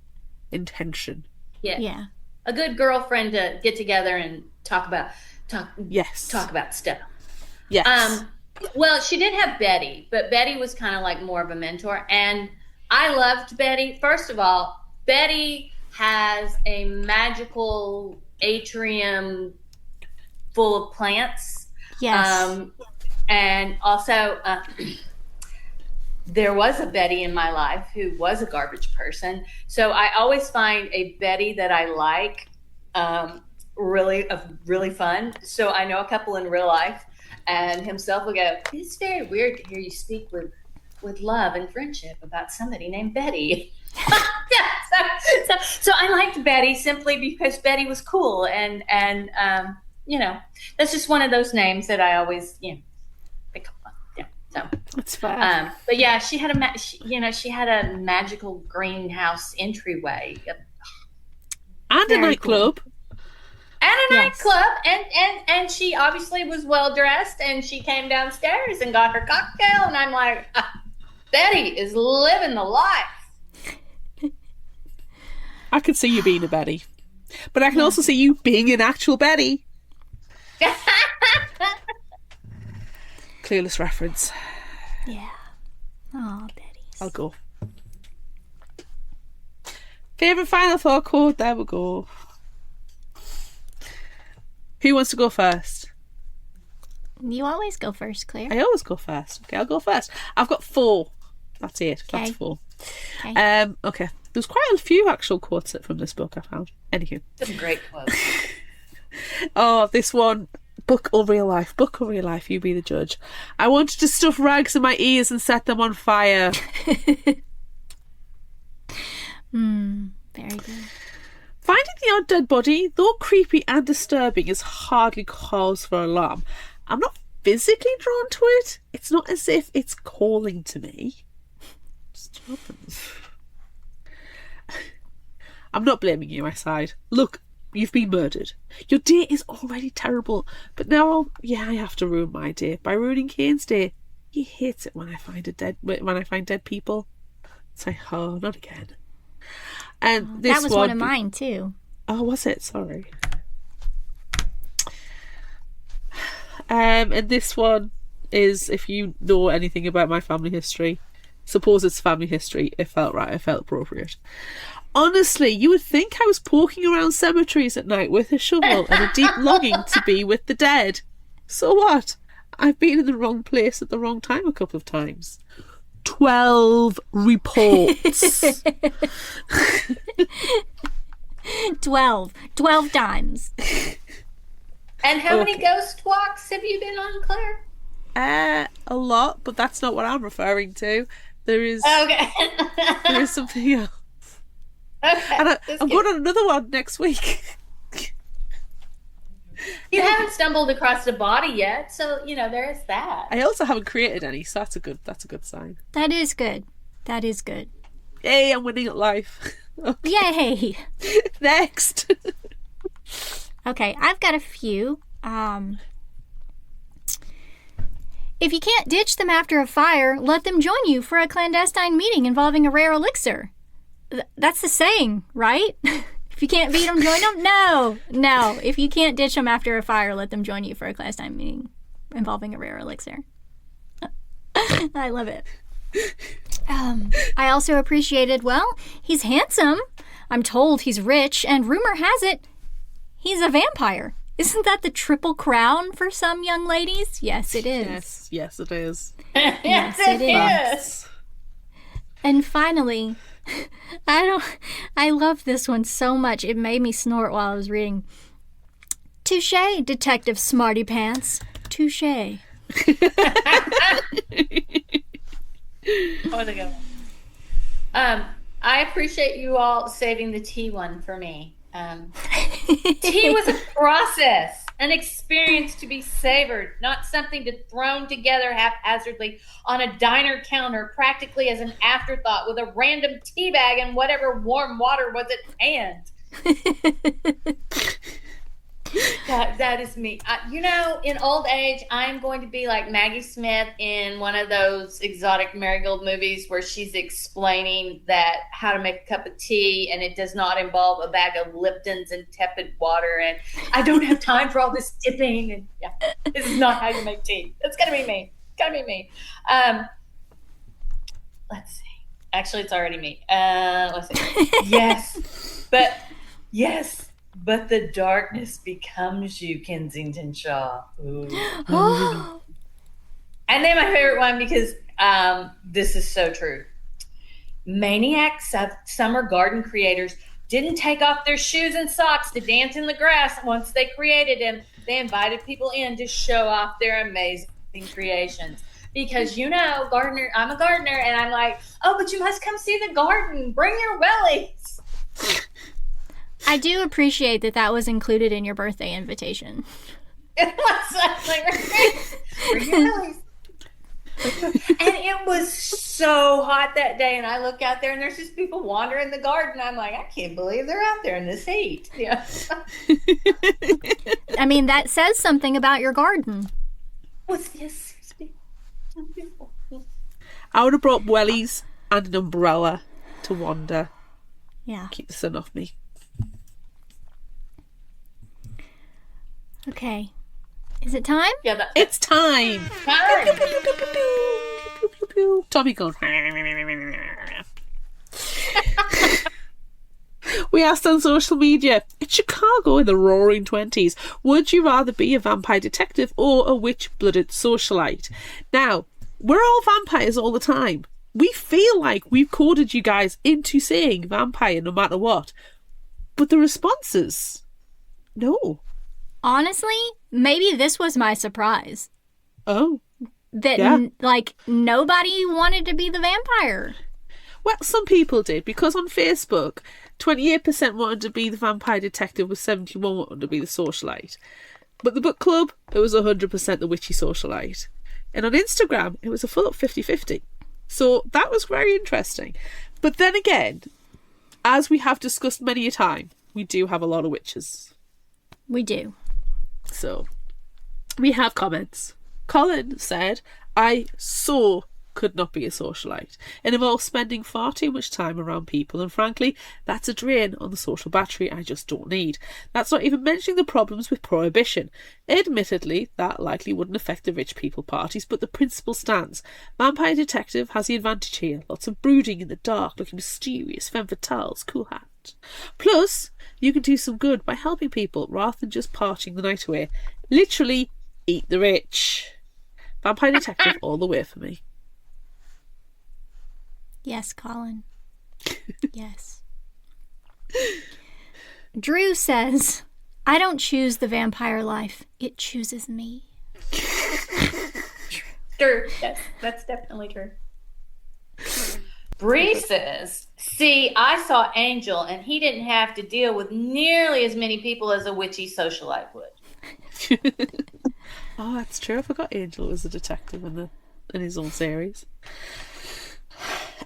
intention. Yeah. A good girlfriend to get together and talk about stuff. Yes. Well, she did have Betty, but Betty was kind of like more of a mentor, and I loved Betty. First of all, Betty has a magical atrium full of plants. Yes. And also, there was a Betty in my life who was a garbage person. So I always find a Betty that I like really fun. So I know a couple in real life, and himself will go, it's very weird to hear you speak with love and friendship about somebody named Betty. So I liked liked Betty simply because Betty was cool, and that's just one of those names that I always pick up on. Yeah, so That's fair. but yeah, she had she had a magical greenhouse entryway And a nightclub. and a nightclub, and she obviously was well dressed, and she came downstairs and got her cocktail, and I'm like, Betty is living the life. I could see you being a Betty, but I can also see you being an actual Betty. Clueless reference. Yeah. Oh, Betty's. I'll go. Favorite final thought quote? There we go. Who wants to go first? You always go first, Claire. I always go first. Okay, I'll go first. I've got 4. That's it. Okay. That's 4. Okay. Okay. There's quite a few actual quotes from this book I found. Anywho. Some great quotes. Oh, this one. Book or real life? Book or real life? You be the judge. I wanted to stuff rags in my ears and set them on fire. Very good. Finding the odd dead body, though creepy and disturbing, is hardly cause for alarm. I'm not physically drawn to it. It's not as if it's calling to me. It just happens. I'm not blaming you, I sighed. Look, you've been murdered. Your day is already terrible, but now I have to ruin my day by ruining Kane's day. He hates it when I find dead people. It's like, oh, not again. And this that was one of mine too. Oh, was it? Sorry. And this one is, if you know anything about my family history, suppose it's family history, it felt right, it felt appropriate. Honestly, you would think I was poking around cemeteries at night with a shovel and a deep longing to be with the dead. So what? I've been in the wrong place at the wrong time a couple of times. 12 reports. 12 times. And how many ghost walks have you been on, Claire? A lot, but that's not what I'm referring to. There is something else. Okay. And I'm going on another one next week. You haven't stumbled across a body yet, so there is that. I also haven't created any, so that's a good sign. That is good. That is good. Yay, I'm winning at life. Okay. Yay! Next. Okay, I've got a few. If you can't ditch them after a fire, let them join you for a clandestine meeting involving a rare elixir. That's the saying, right? If you can't beat them, join them? No. If you can't ditch them after a fire, let them join you for a clandestine meeting involving a rare elixir. I love it. I also appreciated, he's handsome. I'm told he's rich, and rumor has it he's a vampire. Isn't that the triple crown for some young ladies? Yes, it is. Yes, it is. Yes, it is. And finally, I love this one so much. It made me snort while I was reading. Touché, Detective Smarty Pants. Touché. I appreciate you all saving the tea one for me. Tea was a process, an experience to be savored, not something to thrown together haphazardly on a diner counter, practically as an afterthought with a random tea bag and whatever warm water was at hand. That is me. In old age, I'm going to be like Maggie Smith in one of those exotic Marigold movies where she's explaining that how to make a cup of tea, and it does not involve a bag of Liptons and tepid water, and I don't have time for all this dipping. And this is not how you make tea. That's gonna be me. Let's see. Actually, it's already me. Let's see. Yes. But the darkness becomes you, Kensington Shaw. Ooh. And then my favorite one, because this is so true. Maniac summer garden creators didn't take off their shoes and socks to dance in the grass once they created them. They invited people in to show off their amazing creations. Because, gardener, I'm a gardener, and I'm like, oh, but you must come see the garden. Bring your wellies. I do appreciate that was included in your birthday invitation. It was like, really? And it was so hot that day, and I look out there and there's just people wandering the garden. I'm like, I can't believe they're out there in this heat. Yeah. I mean, that says something about your garden. What's this? So beautiful. I would have brought wellies and an umbrella to wander. Yeah. Keep the sun off me. Okay. Is it time? Yeah, It's time. Tommy goes. We asked on social media, in Chicago in the roaring 20s, would you rather be a vampire detective or a witch-blooded socialite? Now, we're all vampires all the time. We feel like we've coded you guys into saying vampire no matter what. But the responses, no. Honestly, maybe this was my surprise. Oh. That, nobody wanted to be the vampire. Well, some people did, because on Facebook, 28% wanted to be the vampire detective with 71 wanted to be the socialite. But the book club, it was 100% the witchy socialite. And on Instagram, it was a full up 50-50. So that was very interesting. But then again, as we have discussed many a time, we do have a lot of witches. We do. So, we have comments. Colin said, I so could not be a socialite. It involves spending far too much time around people, and frankly, that's a drain on the social battery I just don't need. That's not even mentioning the problems with prohibition. Admittedly, that likely wouldn't affect the rich people parties, but the principle stands. Vampire Detective has the advantage here. Lots of brooding in the dark, looking mysterious, femme fatales, cool hat. Plus, you can do some good by helping people rather than just partying the night away. Literally, eat the rich. Vampire Detective all the way for me. Yes, Colin. Yes. Drew says, I don't choose the vampire life. It chooses me. True. That's definitely true. Bree says, see, I saw Angel, and he didn't have to deal with nearly as many people as a witchy socialite would. Oh, that's true. I forgot Angel was a detective in his own series.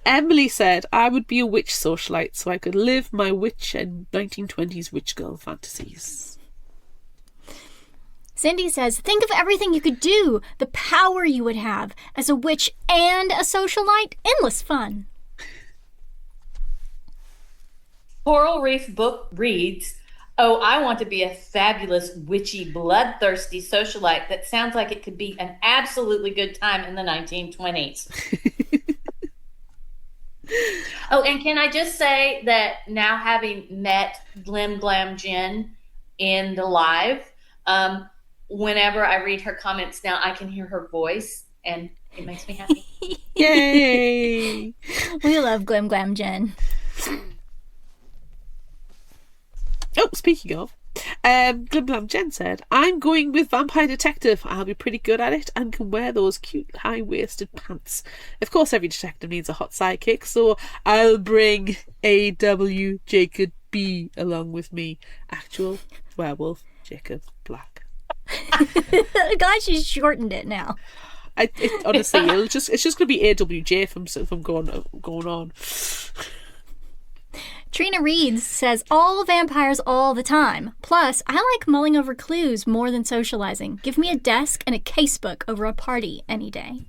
Emily said, I would be a witch socialite so I could live my witch and 1920s witch girl fantasies. Cindy says, think of everything you could do, the power you would have as a witch and a socialite. Endless fun. Coral Reef book reads, oh, I want to be a fabulous, witchy, bloodthirsty socialite that sounds like it could be an absolutely good time in the 1920s. Oh, and can I just say that now having met Glim Glam Jen in the live, whenever I read her comments now, I can hear her voice, and it makes me happy. Yay! We love Glim Glam Jen. Oh, speaking of, Glim Glam Jen said, I'm going with Vampire Detective. I'll be pretty good at it and can wear those cute high-waisted pants. Of course, every detective needs a hot sidekick, so I'll bring A.W. Jacob B along with me. Actual werewolf Jacob Black. I'm glad she's shortened it now. Honestly, it's just going to be AWJ from going on. Trina Reeds says, all vampires all the time. Plus, I like mulling over clues more than socializing. Give me a desk and a casebook over a party any day.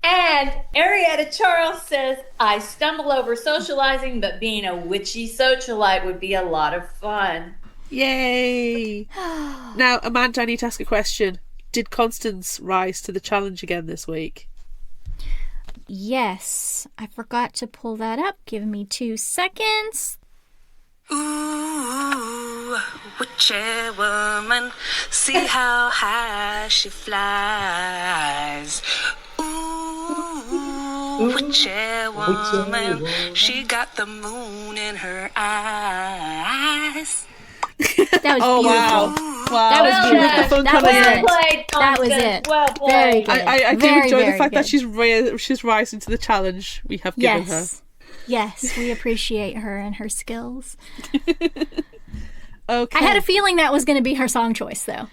And Arietta Charles says, I stumble over socializing, but being a witchy socialite would be a lot of fun. Yay! Now, Amanda, I need to ask a question. Did Constance rise to the challenge again this week? Yes, I forgot to pull that up. Give me 2 seconds. Ooh, witchy woman, see how high she flies. Ooh, witchy woman, she got the moon in her eyes. That was Oh, beautiful. wow. That was beautiful. That was Well it. played, That was Constance. it. Well played. Very good. I do Very, enjoy the very fact that good. she's rising to the challenge we have given her. Yes. Yes, we appreciate her and her skills. Okay. I had a feeling that was going to be her song choice, though.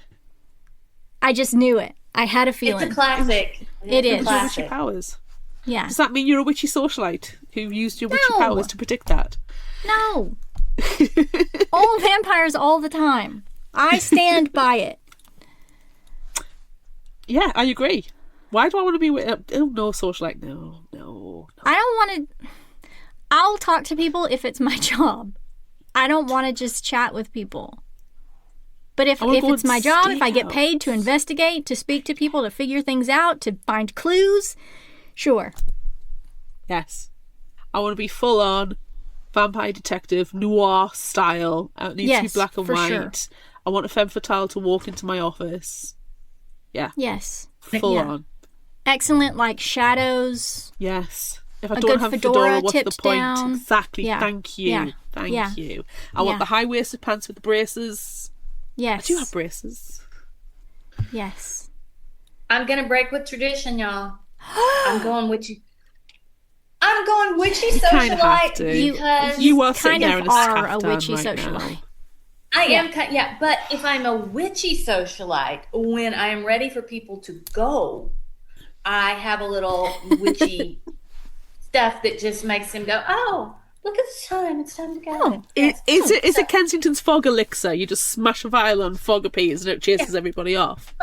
I just knew it. I had a feeling. It's a classic. It is. a Witchy classic. powers. Yeah. Does that mean you're a witchy socialite who used your witchy No. powers to predict that? No. All vampires all the time. I stand by it. Yeah, I agree. Why do I want to be with... Oh, no, socialite. No. I don't want to... I'll talk to people if it's my job. I don't want to just chat with people. But if it's my job, if I get paid to investigate, to speak to people, to figure things out, to find clues, sure. Yes. I want to be full on vampire detective, noir style. It needs to be black and for white. sure. I want a femme fatale to walk into my office. Yeah. Yes. Full Yeah. on. Excellent, like, shadows. Yes. If I A don't good have fedora what's the tipped point? down. Exactly. Yeah. Thank you. Yeah. Thank Yeah. you. I want Yeah. the high-waisted pants with the braces. Yes. I do have braces. Yes. I'm gonna break with tradition, y'all. I'm going witchy. I'm going witchy You kind of have socialite to. because You are sitting kind there of in a are a caftan witchy right socialite. now. I am. Yeah, but if I'm a witchy socialite, when I am ready for people to go, I have a little witchy stuff that just makes them go, "Oh, look at the time! It's time to go." Oh, Yes. Is it Kensington's fog elixir? You just smash a vial on fog appears and it chases everybody off.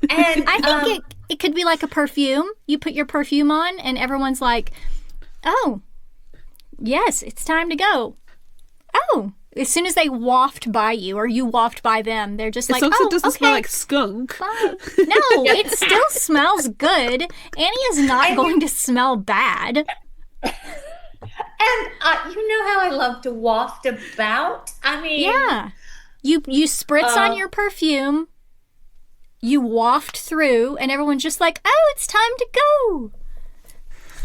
And I think it could be like a perfume. You put your perfume on and everyone's like, oh, yes, it's time to go. Oh, as soon as they waft by you or you waft by them, they're just like, As long as oh, it doesn't okay, smell like skunk. bye. No, it still smells good. Annie is not going to smell bad. And you know how I love to waft about? I mean, Yeah. You spritz on your perfume, you waft through, and everyone's just like, oh, it's time to go.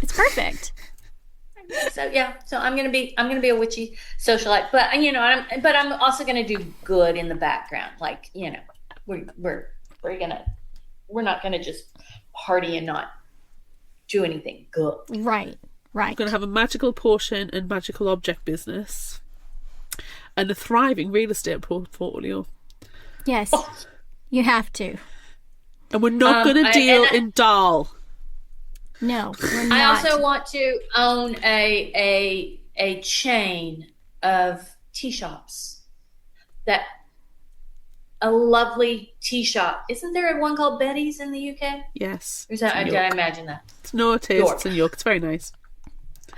It's perfect. So I'm gonna be a witchy socialite, but I'm also gonna do good in the background. Like, we're not gonna just party and not do anything good. Right. I'm going to have a magical potion and magical object business and a thriving real estate portfolio. Yes. You have to. And we're not going to deal in doll. No, we're not. I also want to own a chain of tea shops. A lovely tea shop. Isn't there one called Betty's in the UK? Yes. Or is that, did I imagine that? It's no tastes in York. It's very nice.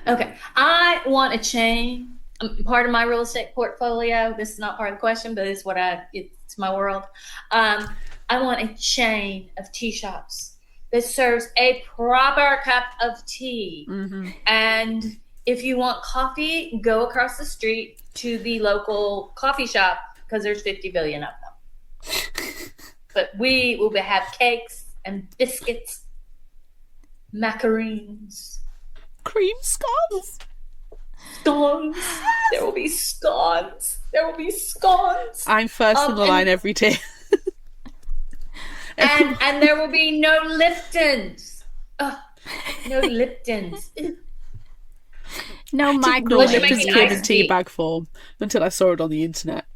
Okay. I want a chain. Part of my real estate portfolio. This is not part of the question, but it's it's my world. I want a chain of tea shops that serves a proper cup of tea. Mm-hmm. And if you want coffee, go across the street to the local coffee shop because there's 50 billion of them. But we will have cakes and biscuits, macaroons, Cream scones. scones. There will be scones. There will be scones. I'm first in the line every day. And there will be no Liptons. Ugh, no Liptons. No No micro. Unless you're Lipton's making came in iced tea tea. bag form until I saw it on the internet.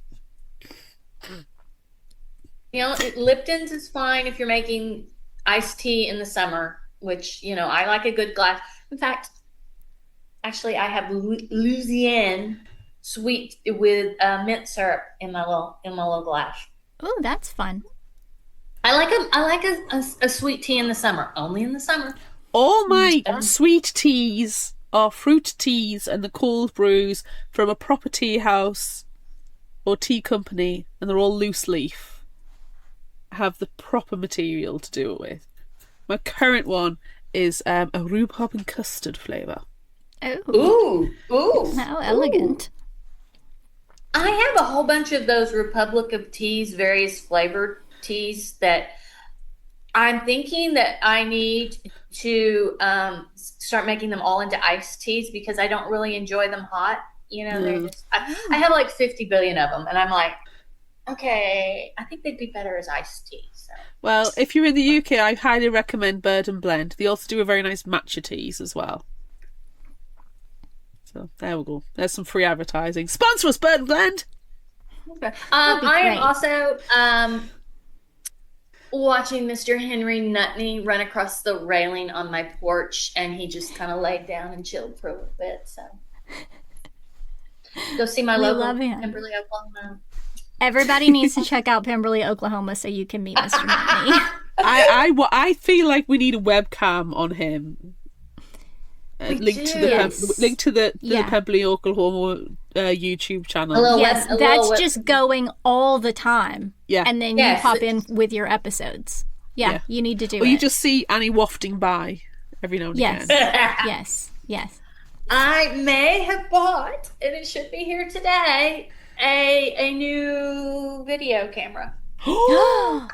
Lipton's is fine if you're making iced tea in the summer, which, I like a good glass. In fact, actually, I have Louisiane sweet with mint syrup in my little glass. Oh, that's fun. I like a sweet tea in the summer, only in the summer. All my sweet teas are fruit teas and the cold brews from a proper tea house or tea company, and they're all loose leaf. Have the proper material to do it with. My current one is a rhubarb and custard flavour. Oh, Ooh. how elegant. I have a whole bunch of those Republic of Teas, various flavored teas that I'm thinking that I need to start making them all into iced teas because I don't really enjoy them hot. They're just, I have like 50 billion of them, and I'm like, okay, I think they'd be better as iced tea. So. Well, if you're in the UK, I highly recommend Bird and Blend. They also do a very nice matcha teas as well. So there we go. There's some free advertising. Sponsor us, Bird and Blend. Okay. That'd be I am great. also watching Mr. Henry Nutney run across the railing on my porch, and he just kind of laid down and chilled for a little bit. So go see my We local love him. Pemberley, Oklahoma. Everybody needs to check out Pemberley, Oklahoma, so you can meet Mr. Nutney. I feel like we need a webcam on him. Link to the Yes. link to the Yeah. Pemberley, Oklahoma YouTube channel. Hello. Yes, a that's little just going all the time. Yeah. And then Yes. you pop in with your episodes. Yeah, Yeah. you need to do Or it. you just see Annie wafting by every now and Yes. again. Yes. I may have bought, and it should be here today, a new video camera. Ooh.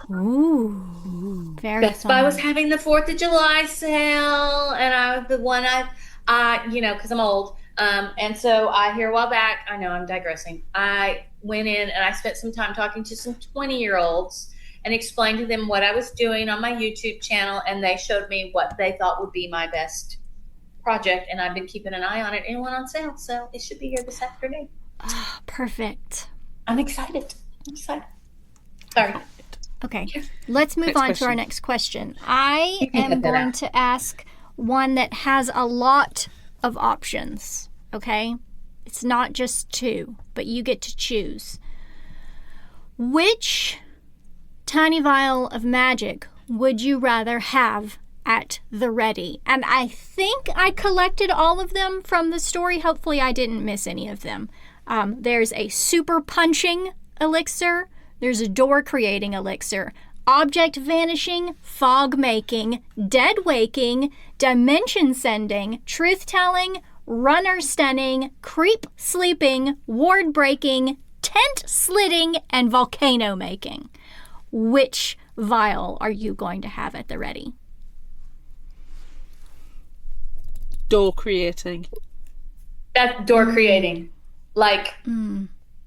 Very Best Buy fun. was having the 4th of July sale, and I because I'm old, and so here a while back, I know I'm digressing, I went in and I spent some time talking to some 20-year-olds and explained to them what I was doing on my YouTube channel, and they showed me what they thought would be my best project, and I've been keeping an eye on it, and it went on sale, so it should be here this afternoon. Perfect. I'm excited. Sorry. Okay, let's move Next on to our question. next question. I You can am cut that going out. to ask one that has a lot of options, okay? It's not just two, but you get to choose. Which tiny vial of magic would you rather have at the ready? And I think I collected all of them from the story. Hopefully I didn't miss any of them. There's a super punching elixir. There's a door creating elixir, object vanishing, fog making, dead waking, dimension sending, truth telling, runner stunning, creep sleeping, ward breaking, tent slitting, and volcano making. Which vial are you going to have at the ready? Door creating. That's door creating. Like,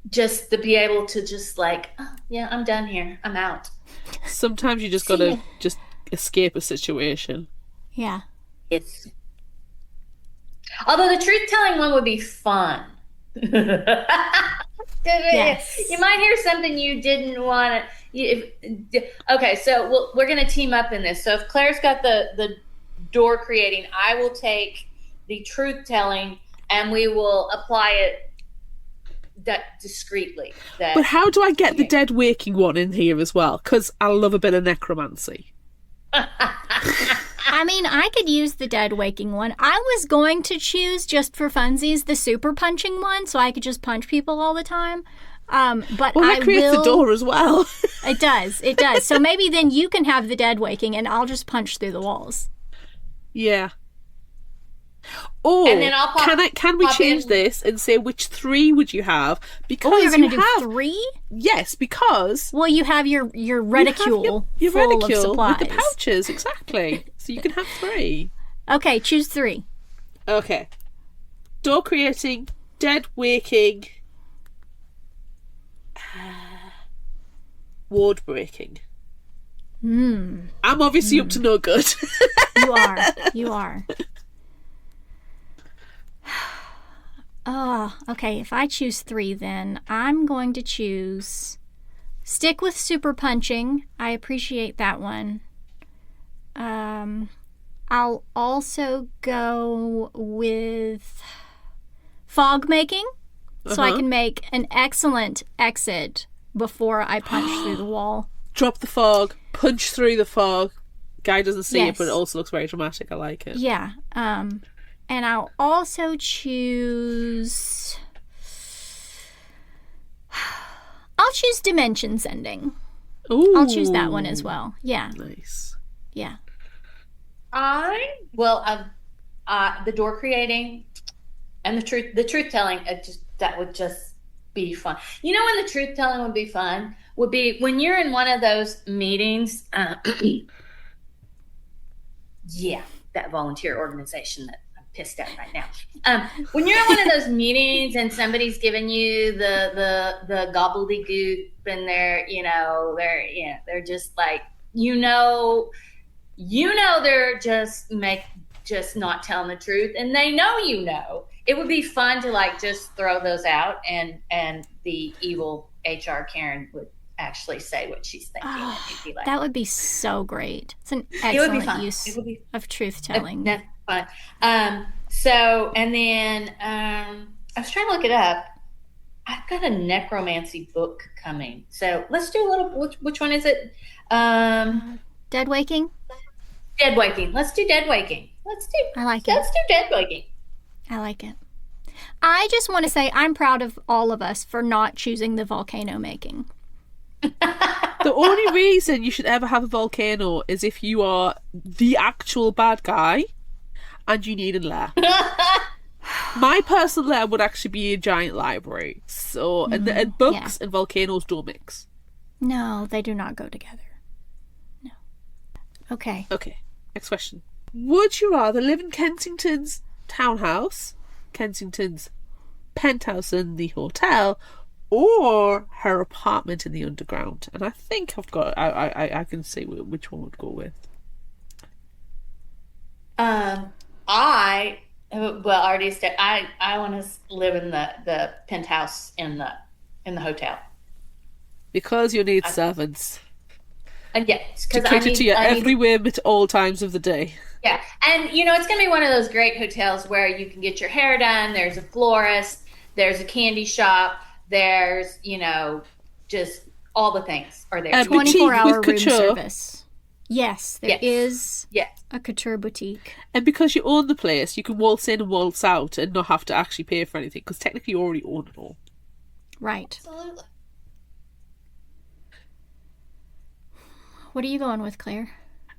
just to be able to just like, oh, yeah, I'm done here. I'm out. Sometimes you just gotta just escape a situation. Yeah. It's. Although the truth telling one would be fun. Yes. You might hear something you didn't want to. Okay, so we're going to team up in this. So if Claire's got the door creating, I will take the truth telling, and we will apply it that discreetly. But how do I get the dead waking one in here as well? Because I love a bit of necromancy. I mean, I could use the dead waking one. I was going to choose, just for funsies, the super punching one, so I could just punch people all the time. But Well, I that creates will. the door as well. It does. So maybe then you can have the dead waking, and I'll just punch through the walls. Yeah. Oh, And then I'll can we pop change in- this and say which three would you have? Because Oh, you're going to do have 3? yes, because Well, you have your you have reticule your full reticule of supplies. with the pouches, exactly. So you can have 3. Okay, choose 3. Okay. Door creating, dead waking, ward breaking. I'm obviously up to no good. You are. Oh, okay. If I choose 3, then I'm going to stick with super punching. I appreciate that one. I'll also go with fog making, so I can make an excellent exit before I punch through the wall. Drop the fog, punch through the fog. Guy doesn't see it, Yes. but it also looks very dramatic. I like it. Yeah. And I'll also choose. I'll choose dimension sending. Ooh. I'll choose that one as well. Yeah. Nice. Yeah. The door creating and the truth telling, that would just be fun. You know when the truth telling would be fun? Would be when you're in one of those meetings. Yeah, that volunteer organization that I'm pissed at right now. When you're in one of those meetings and somebody's giving you the gobbledygook, and they're just like, they're just not telling the truth, and they know, it would be fun to like just throw those out, and the evil HR Karen would actually say what she's thinking. And you'd be like, That would be so great. It's an it would be excellent fun. use It would be of truth telling. that's fun. So, and then I was trying to look it up. I've got a necromancy book coming. So let's do a little, which one is it? Dead Waking? Dead Waking. Let's do Dead Waking. I like it. Let's do Dead Waking. I like it. I just want to say I'm proud of all of us for not choosing the volcano making. The only reason you should ever have a volcano is if you are the actual bad guy and you need a lair. My personal lair would actually be a giant library. So, and books and volcanoes don't mix. No, they do not go together. No. Okay. Okay, next question. Would you rather live in Kensington's townhouse, Kensington's penthouse in the hotel, or her apartment in the underground? And I think I've got, I can see which one would go with. I already said I want to live in the penthouse in the hotel Because you need servants yes, to because cater to your every whim at all times of the day. Yeah, and it's going to be one of those great hotels where you can get your hair done. There's a florist, there's a candy shop, there's just all the things are there. 24-hour room service. Yes, there is Yes. a couture boutique. And because you own the place, you can waltz in and waltz out and not have to actually pay for anything, because technically you already own it all. Right. Absolutely. What are you going with, Claire?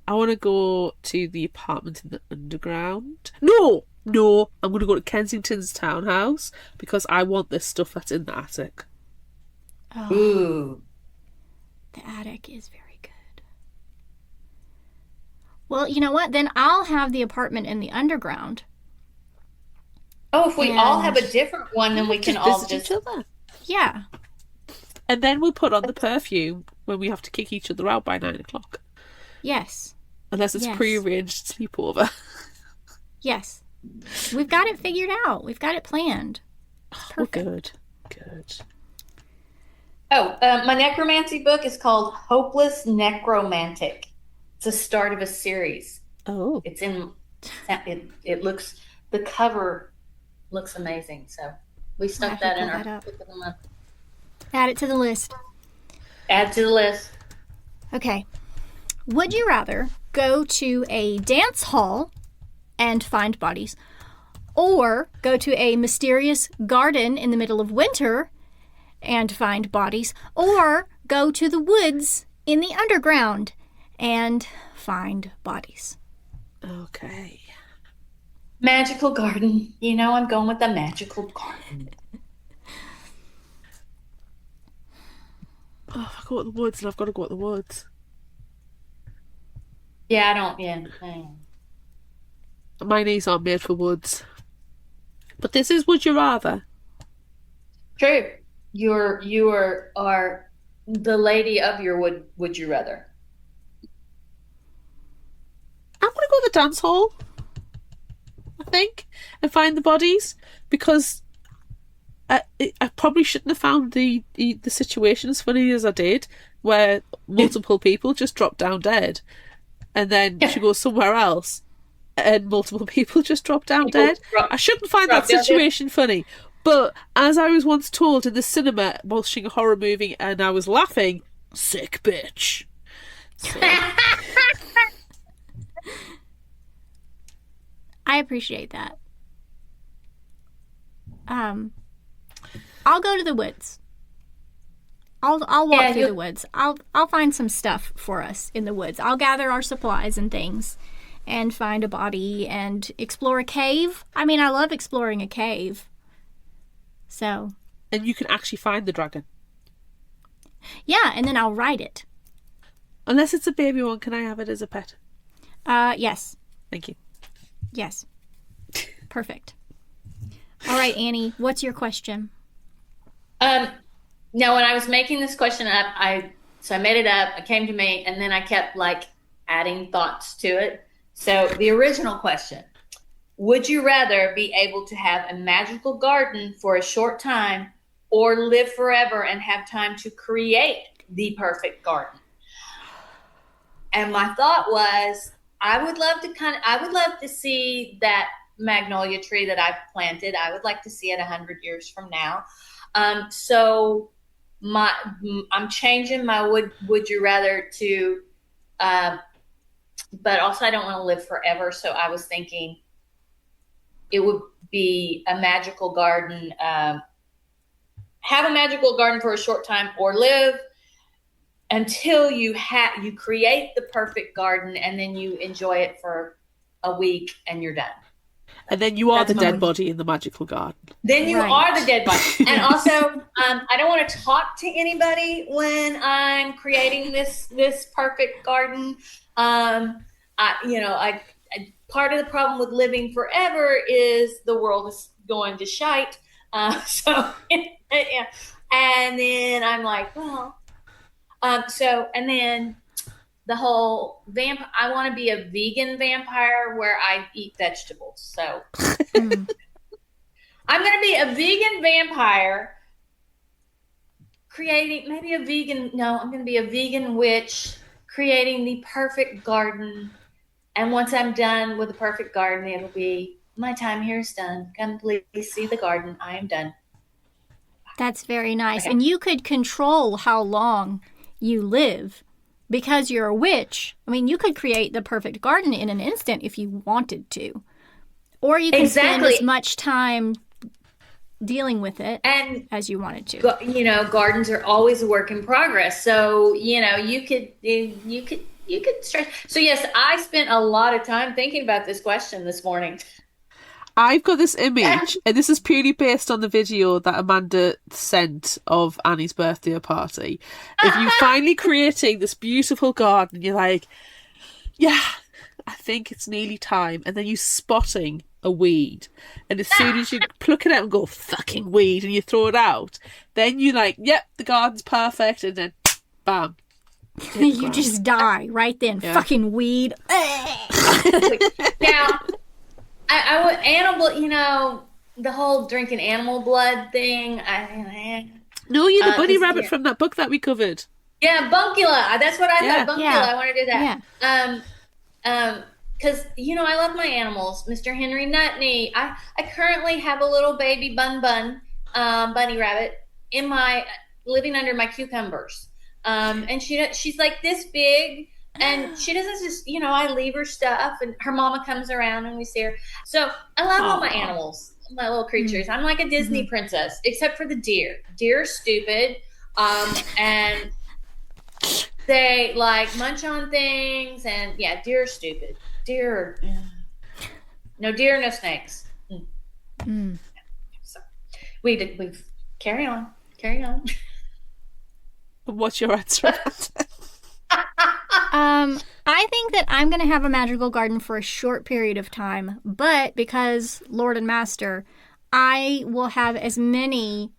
I want to go to the apartment in the underground. No, I'm going to go to Kensington's townhouse because I want this stuff that's in the attic. Oh, Ooh. the attic is very good. Well, you know what? Then I'll have the apartment in the underground. Oh, if we all have And- a different one, then we can Just all visit just. each other. Yeah. And then we'll put on the perfume when we have to kick each other out by 9 o'clock. Yes. Unless it's Yes. pre-arranged sleepover. Yes. We've got it figured out. We've got it planned. It's We're perfect. good. Oh, my necromancy book is called Hopeless Necromantic. It's the start of a series. Oh. It's in. It looks. The cover looks amazing. So we I'll stuck have to that in pull our that up. book of the month. Add it to the list. Add to the list. Okay. Would you rather go to a dance hall and find bodies, or go to a mysterious garden in the middle of winter and find bodies, or go to the woods in the underground and find bodies? Okay. Magical garden. I'm going with the magical garden. Oh, if I go to the woods, and I've got to go to the woods. Yeah, I don't. Yeah. My knees aren't made for woods. But this is Would You Rather. True. You are the lady of your would you rather. I'm going to go to the dance hall, I think, and find the bodies, because I probably shouldn't have found the situation as funny as I did, where multiple people just drop down dead, and then she goes somewhere else, and multiple people just drop down dead. I shouldn't find that situation funny. But as I was once told in the cinema watching a horror movie, and I was laughing, sick bitch. So, I appreciate that. I'll go to the woods. I'll walk through the woods. I'll find some stuff for us in the woods. I'll gather our supplies and things and find a body and explore a cave. I mean, I love exploring a cave. So. and you can actually find the dragon. Yeah, and then I'll ride it. Unless it's a baby one, can I have it as a pet? Yes. Thank you. Yes. Perfect. All right, Annie, what's your question? Now, when I was making this question up, I made it up. It came to me, and then I kept adding thoughts to it. So the original question: would you rather be able to have a magical garden for a short time or live forever and have time to create the perfect garden? And my thought was, I would love to see that magnolia tree that I've planted. I would like to see it 100 years from now. So I'm changing my would you rather to, but also I don't want to live forever. So I was thinking it would be a magical garden, have a magical garden for a short time, or live until you create the perfect garden and then you enjoy it for a week and you're done. And then you are the dead body in the magical garden. Then you are the dead body. And also, I don't want to talk to anybody when I'm creating this perfect garden. Part of the problem with living forever is the world is going to shite. Yeah. And then I'm like, well, and then the whole I want to be a vegan vampire where I eat vegetables. So I'm going to be a vegan vampire I'm going to be a vegan witch creating the perfect garden. And once I'm done with the perfect garden, it'll be, my time here is done. Come please see the garden. I am done. That's very nice. Okay. And you could control how long you live because you're a witch. I mean, you could create the perfect garden in an instant if you wanted to. Or you can spend as much time dealing with it as you wanted to. Gardens are always a work in progress. So, you could stretch. So yes, I spent a lot of time thinking about this question this morning. I've got this image, and this is purely based on the video that Amanda sent of Annie's birthday party. If you finally creating this beautiful garden, you're like, yeah, I think it's nearly time. And then you spotting a weed. And as soon as you pluck it out and go, fucking weed, and you throw it out, then you're like, yep, the garden's perfect. And then, bam. You just die right then. Yeah. Fucking weed. Now, I would animal, the whole drinking animal blood thing. No, you're the bunny rabbit from that book that we covered. Yeah, Buncula. That's what I thought. Buncula. Yeah. I want to do that. Yeah. Because I love my animals. Mr. Henry Nutney. I currently have a little baby bunny rabbit living under my cucumbers. And she's like this big. And she doesn't just, I leave her stuff and her mama comes around and we see her. So I love all my animals, my little creatures. I'm like a Disney princess, except for the deer. Deer are stupid. And they like munch on things. And yeah, deer are stupid. No deer, no snakes. So we've carry on. What's your answer? I think that I'm going to have a magical garden for a short period of time, but because Lord and Master, I will have as many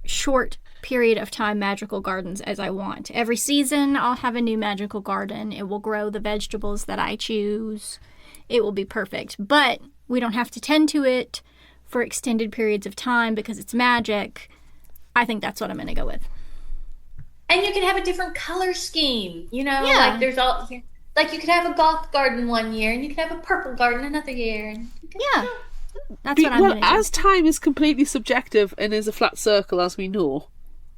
short period of time magical gardens as I want. Every season, I'll have a new magical garden. It will grow the vegetables that I choose. It will be perfect, but we don't have to tend to it for extended periods of time because it's magic. I think that's what I'm going to go with. And you can have a different color scheme, like there's like you could have a goth garden one year and you could have a purple garden another year. That's what I'm going to do. As time is completely subjective and is a flat circle, as we know.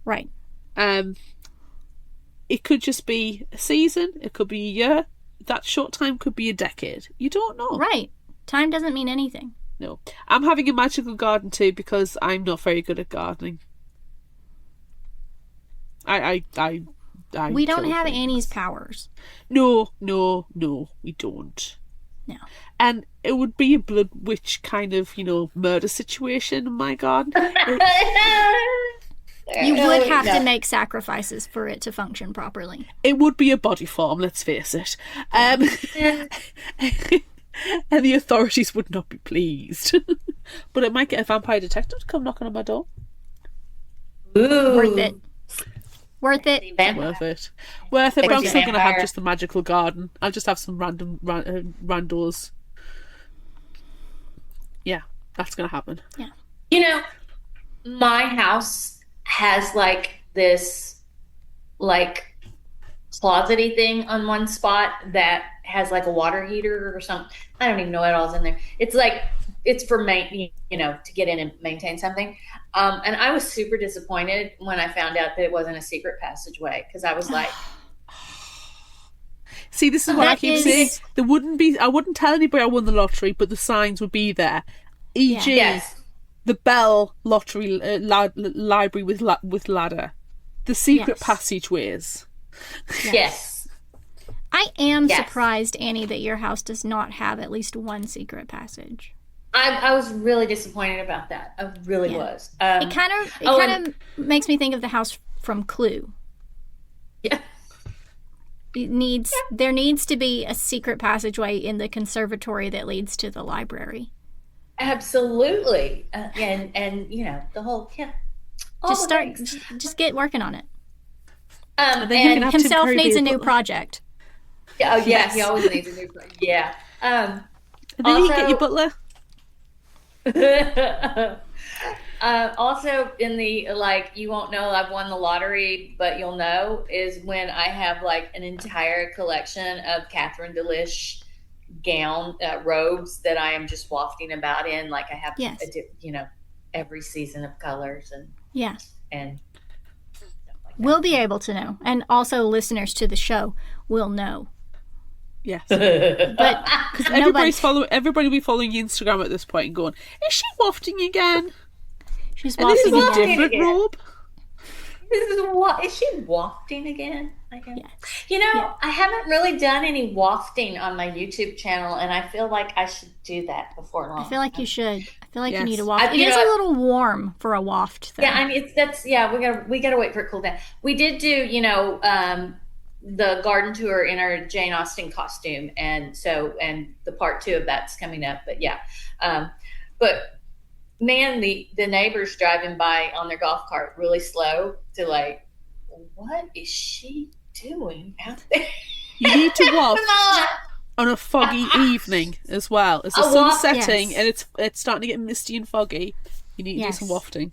Right. It could just be a season. It could be a year. That short time could be a decade. You don't know. Right. Time doesn't mean anything. No. I'm having a magical garden too because I'm not very good at gardening. We don't have Annie's powers. No, we don't. No. And it would be a blood witch kind of, murder situation in my garden. You would have to make sacrifices for it to function properly. It would be a body form, let's face it. And the authorities would not be pleased. But it might get a vampire detective to come knocking on my door. Ooh. Worth it. Worth it. But I'm still going to have just the magical garden. I'll just have some random randos. Yeah, that's going to happen. Yeah. You know, my house has like this like closety thing on one spot that has like a water heater or something. I don't even know what all's in there. It's like it's for to get in and maintain something. And I was super disappointed when I found out that it wasn't a secret passageway, because I was like, see, this is what I keep saying. There wouldn't be. I wouldn't tell anybody I won the lottery, but the signs would be there. E.g., yes, the Bell Lottery library with ladder, the secret passageways. Yes. I am surprised, Annie, that your house does not have at least one secret passage. I was really disappointed about that. I really was. It kind of makes me think of the house from Clue. Yeah. There needs to be a secret passageway in the conservatory that leads to the library. Absolutely. And the whole just get working on it. And himself needs a new project. Oh yeah, he always needs a new project. Yeah. And then you get your butler. Also in the you won't know I've won the lottery, but you'll know is when I have like an entire collection of Catherine Delish gown robes that I am just wafting about in. Like I have, every season of colors and and stuff like that. We'll be able to know, and also listeners to the show will know. Yes, but everybody will be following Instagram at this point and going, "Is she wafting again?" She's and wafting this is again. a different robe. Is she wafting again? Yes. I haven't really done any wafting on my YouTube channel, and I feel like I should do that before long. I feel like you should. I feel like you need a waft. waft. It is a little warm for a waft, though. Yeah, I mean we gotta wait for it to cool down. We did do the garden tour in our Jane Austen costume, and the part 2 of that's coming up. But but man, the neighbors driving by on their golf cart really slow to like, what is she doing out there? You need to waft on a foggy evening as well. As the sun's setting and it's starting to get misty and foggy, you need to do some wafting.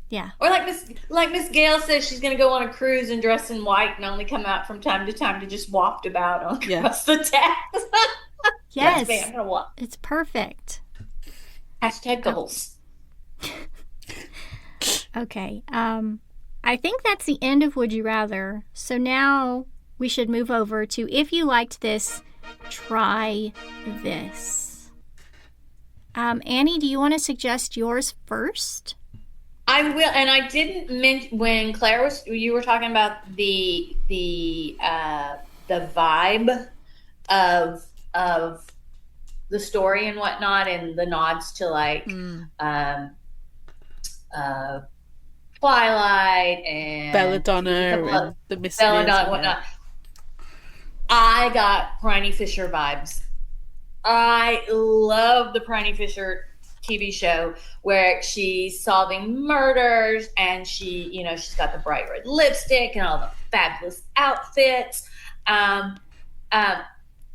Yeah. Or like Miss Gail says, she's going to go on a cruise and dress in white and only come out from time to time to just waft about across the Thames. Yes. Yes, I'm going to waft. It's perfect. # goals. Okay. I think that's the end of Would You Rather. So now we should move over to If You Liked This, Try This. Annie, do you want to suggest yours first? I will, and I didn't mention when Claire you were talking about the vibe of the story and whatnot, and the nods to Twilight and Belladonna and the Miss Belladonna and whatnot. I got Priney Fisher vibes. I love the Priney Fisher TV show where she's solving murders and she's got the bright red lipstick and all the fabulous outfits.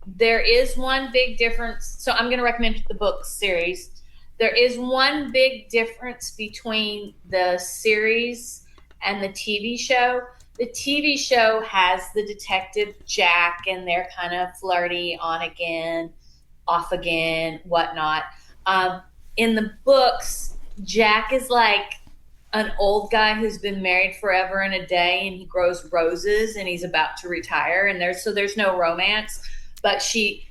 There is one big difference. So I'm going to recommend the book series. There is one big difference between the series and the TV show. The TV show has the detective Jack, and they're kind of flirty, on again, off again, whatnot. In the books, Jack is like an old guy who's been married forever and a day, and he grows roses, and he's about to retire, and there's no romance, but she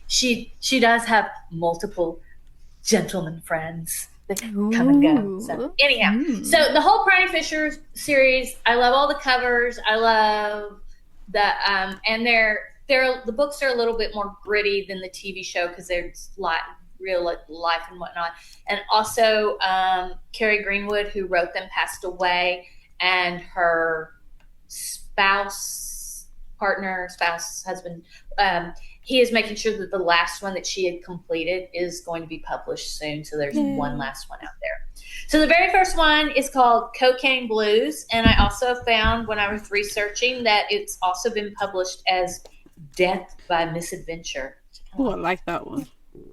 does have multiple gentleman friends that come and go. So anyhow, so the whole Priney Fisher series, I love all the covers. I love the and the books are a little bit more gritty than the TV show because there's real life and whatnot. And also Carrie Greenwood, who wrote them, passed away, and her husband, he is making sure that the last one that she had completed is going to be published soon. So there's one last one out there. So the very first one is called Cocaine Blues. And I also found when I was researching that it's also been published as Death by Misadventure. Oh, I like that one.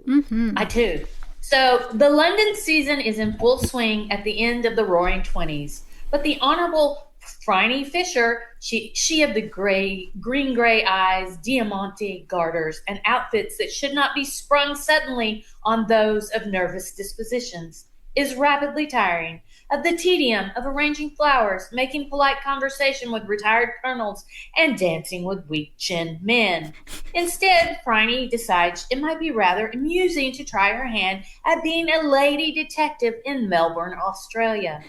Mm-hmm. I too. So the London season is in full swing at the end of the Roaring Twenties, but the Honorable Phryne Fisher, she of the green-gray eyes, diamante garters, and outfits that should not be sprung suddenly on those of nervous dispositions, is rapidly tiring of the tedium of arranging flowers, making polite conversation with retired colonels, and dancing with weak-chinned men. Instead, Phryne decides it might be rather amusing to try her hand at being a lady detective in Melbourne, Australia.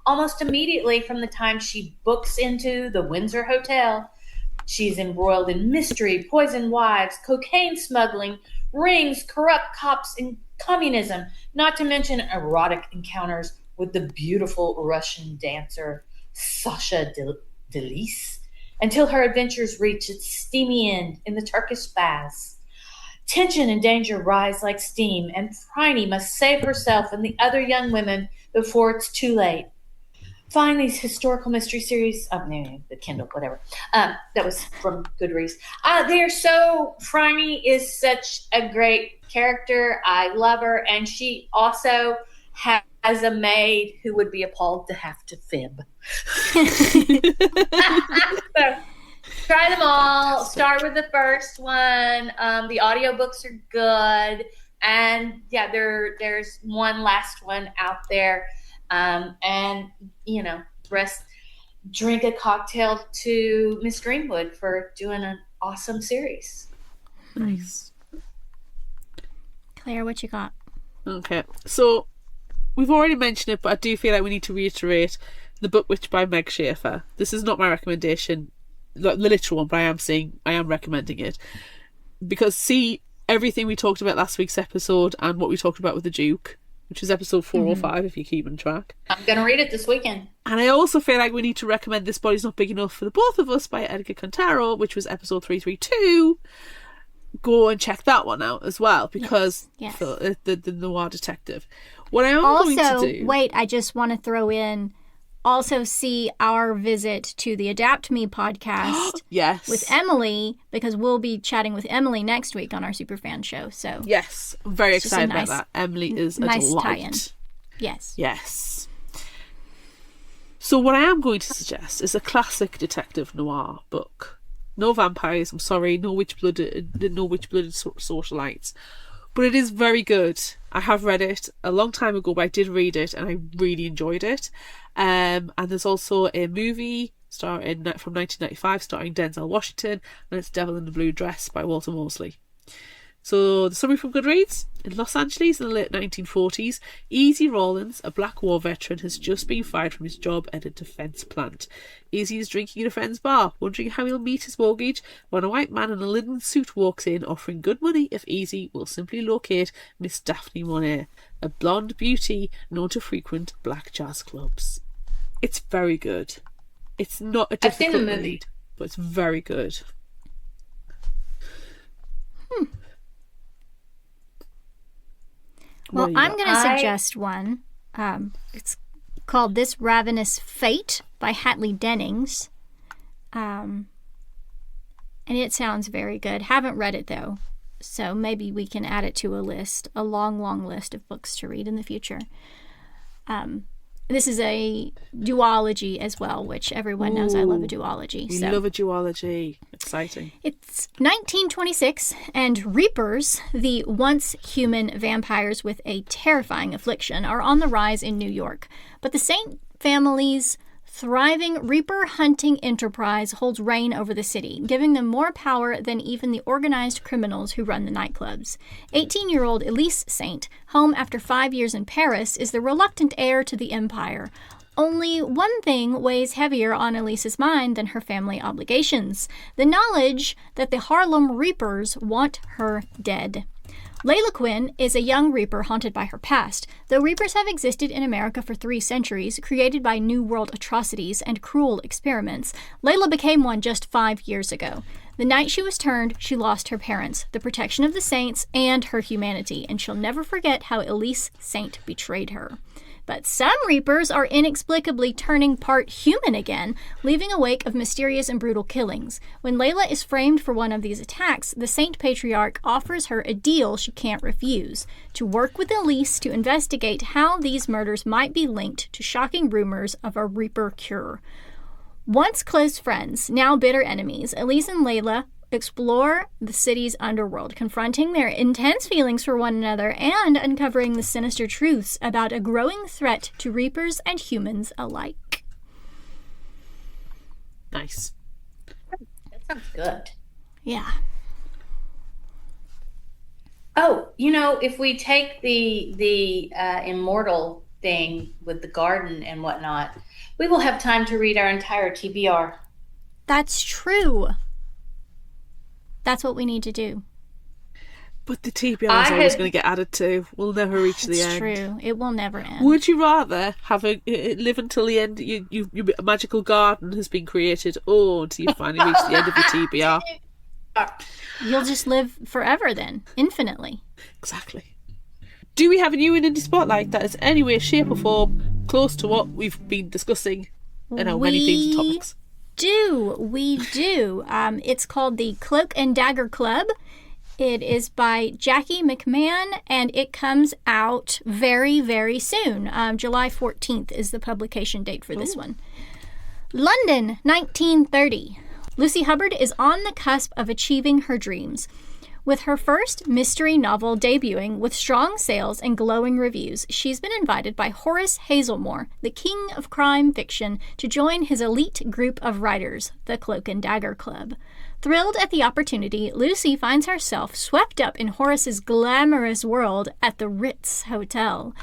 Almost immediately from the time she books into the Windsor Hotel, she's embroiled in mystery, poisoned wives, cocaine smuggling, rings, corrupt cops, and communism, not to mention erotic encounters with the beautiful Russian dancer Sasha Delis, until her adventures reach its steamy end in the Turkish baths. Tension and danger rise like steam, and Phryne must save herself and the other young women before it's too late. Find these historical mystery series. The Kindle, whatever. That was from Goodreads. Phryne is such a great character. I love her, and she also has a maid who would be appalled to have to fib. So, try them all. Start with the first one. The audiobooks are good, and yeah, there's one last one out there. And drink a cocktail to Miss Greenwood for doing an awesome series. Nice. Claire, what you got? Okay, so we've already mentioned it, but I do feel like we need to reiterate The Book Witch by Meg Schaefer. This is not my recommendation, the literal one, but I am recommending it. Because see everything we talked about last week's episode and what we talked about with the Duke, which is episode 4 or 5 if you're keeping track. I'm going to read it this weekend. And I also feel like we need to recommend This Body's Not Big Enough for the Both of Us by Edgar Cantaro, which was episode 332. Go and check that one out as well, because Yes. the noir detective. What I am Also, going to do... wait, I just want to throw in, also see our visit to the Adapt Me podcast Yes. with Emily, because we'll be chatting with Emily next week on our Superfan show. So Yes, I'm very It's just excited a nice- about that. Emily is a nice delight. tie-in. Yes. Yes. So what I am going to suggest is a classic detective noir book. No vampires, I'm sorry, no witch-blooded socialites. But it is very good. I have read it a long time ago, but I did read it and I really enjoyed it. And there's also a movie from 1995 starring Denzel Washington, and it's Devil in the Blue Dress by Walter Mosley. So the summary from Goodreads: in Los Angeles in the late 1940s, Easy Rawlins, a black war veteran, has just been fired from his job at a defence plant. Easy is drinking in a friend's bar, wondering how he'll meet his mortgage, when a white man in a linen suit walks in, offering good money if Easy will simply locate Miss Daphne Monet, a blonde beauty known to frequent black jazz clubs. It's very good. It's not a I've seen difficult the movie. read, but it's very good. Well, What do you I'm got? going to suggest one. It's called This Ravenous Fate by Hatley Dennings. And it sounds very good. Haven't read it, though. So maybe we can add it to a list, a long, long list of books to read in the future. This is a duology as well, which everyone knows I love a duology. We love a duology. Exciting. It's 1926, and Reapers, the once human vampires with a terrifying affliction, are on the rise in New York. But the Saint family's thriving Reaper hunting enterprise holds reign over the city, giving them more power than even the organized criminals who run the nightclubs. 18-year-old Elise Saint, home after 5 years in Paris, is the reluctant heir to the empire. Only one thing weighs heavier on Elise's mind than her family obligations: the knowledge that the Harlem Reapers want her dead. Layla Quinn is a young Reaper haunted by her past. Though Reapers have existed in America for 3 centuries, created by New World atrocities and cruel experiments, Layla became one just 5 years ago. The night she was turned, she lost her parents, the protection of the Saints, and her humanity, and she'll never forget how Elise Saint betrayed her. But some Reapers are inexplicably turning part human again, leaving a wake of mysterious and brutal killings. When Layla is framed for one of these attacks, the Saint Patriarch offers her a deal she can't refuse: to work with Elise to investigate how these murders might be linked to shocking rumors of a Reaper cure. Once close friends, now bitter enemies, Elise and Layla explore the city's underworld, confronting their intense feelings for one another and uncovering the sinister truths about a growing threat to Reapers and humans alike. Nice. That sounds good. Yeah. Oh, if we take the immortal thing with the garden and whatnot, we will have time to read our entire TBR. That's true. That's what we need to do. But the TBR is always going to get added to. We'll never reach the end. It's true. It will never end. Would you rather have live until the end? A magical garden has been created, or until you finally reach the end of the TBR? You'll just live forever then, infinitely. Exactly. Do we have a new indie spotlight that is any way, shape, or form close to what we've been discussing in our many themes and topics? We do. It's called the Cloak and Dagger Club. It is by Jackie McMahon, and it comes out very, very soon. July 14th is the publication date for this one. London, 1930. Lucy Hubbard is on the cusp of achieving her dreams. With her first mystery novel debuting with strong sales and glowing reviews, she's been invited by Horace Hazelmore, the king of crime fiction, to join his elite group of writers, the Cloak and Dagger Club. Thrilled at the opportunity, Lucy finds herself swept up in Horace's glamorous world at the Ritz Hotel.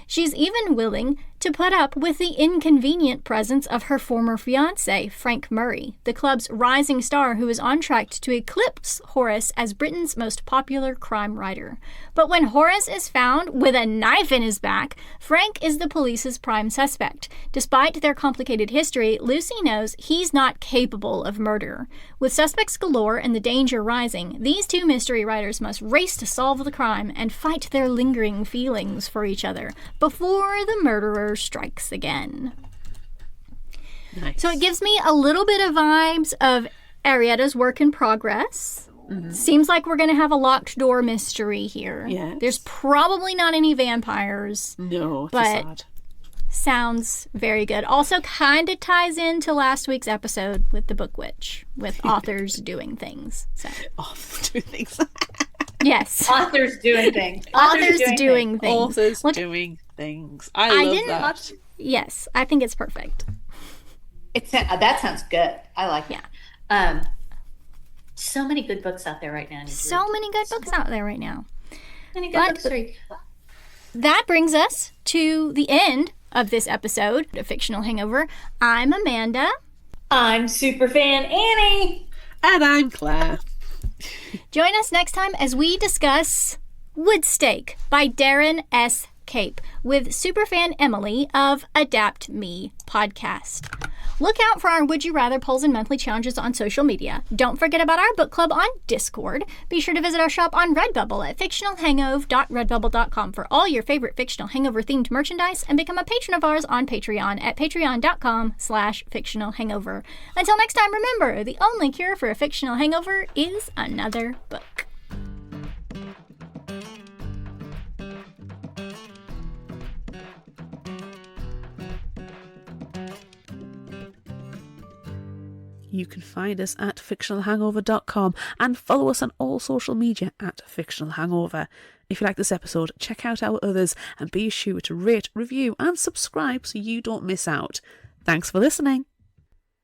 She's even willing to put up with the inconvenient presence of her former fiancé, Frank Murray, the club's rising star who is on track to eclipse Horace as Britain's most popular crime writer. But when Horace is found with a knife in his back, Frank is the police's prime suspect. Despite their complicated history, Lucy knows he's not capable of murder. With suspects galore and the danger rising, these two mystery writers must race to solve the crime and fight their lingering feelings for each other before the murderer strikes again. Nice. So it gives me a little bit of vibes of Arietta's work in progress. Mm-hmm. Seems like we're going to have a locked door mystery here. Yes. There's probably not any vampires. No, but sad. Sounds very good. Also kind of ties into last week's episode with the Book Witch, with authors doing things. So. Authors doing things. Yes. Authors doing things. Authors doing things. Authors doing things. I love that. Yes, I think it's perfect. That sounds good. I like it. Yeah. So many good books out there right now. So many good books out there right now. Many good books to read. That brings us to the end of this episode of Fictional Hangover. I'm Amanda. I'm SuperFan Annie. And I'm Claire. Join us next time as we discuss Woodstake by Darren S. Cape with Superfan Emily of Adapt Me podcast. Look out for our Would You Rather polls and monthly challenges on social media. Don't forget about our book club on Discord. Be sure to visit our shop on Redbubble at fictionalhangover.redbubble.com for all your favorite Fictional Hangover themed merchandise, and become a patron of ours on Patreon at patreon.com/fictionalhangover. Until next time, remember, the only cure for a fictional hangover is another book. You can find us at fictionalhangover.com and follow us on all social media at Fictional Hangover. If you like this episode, check out our others and be sure to rate, review and subscribe so you don't miss out. Thanks for listening.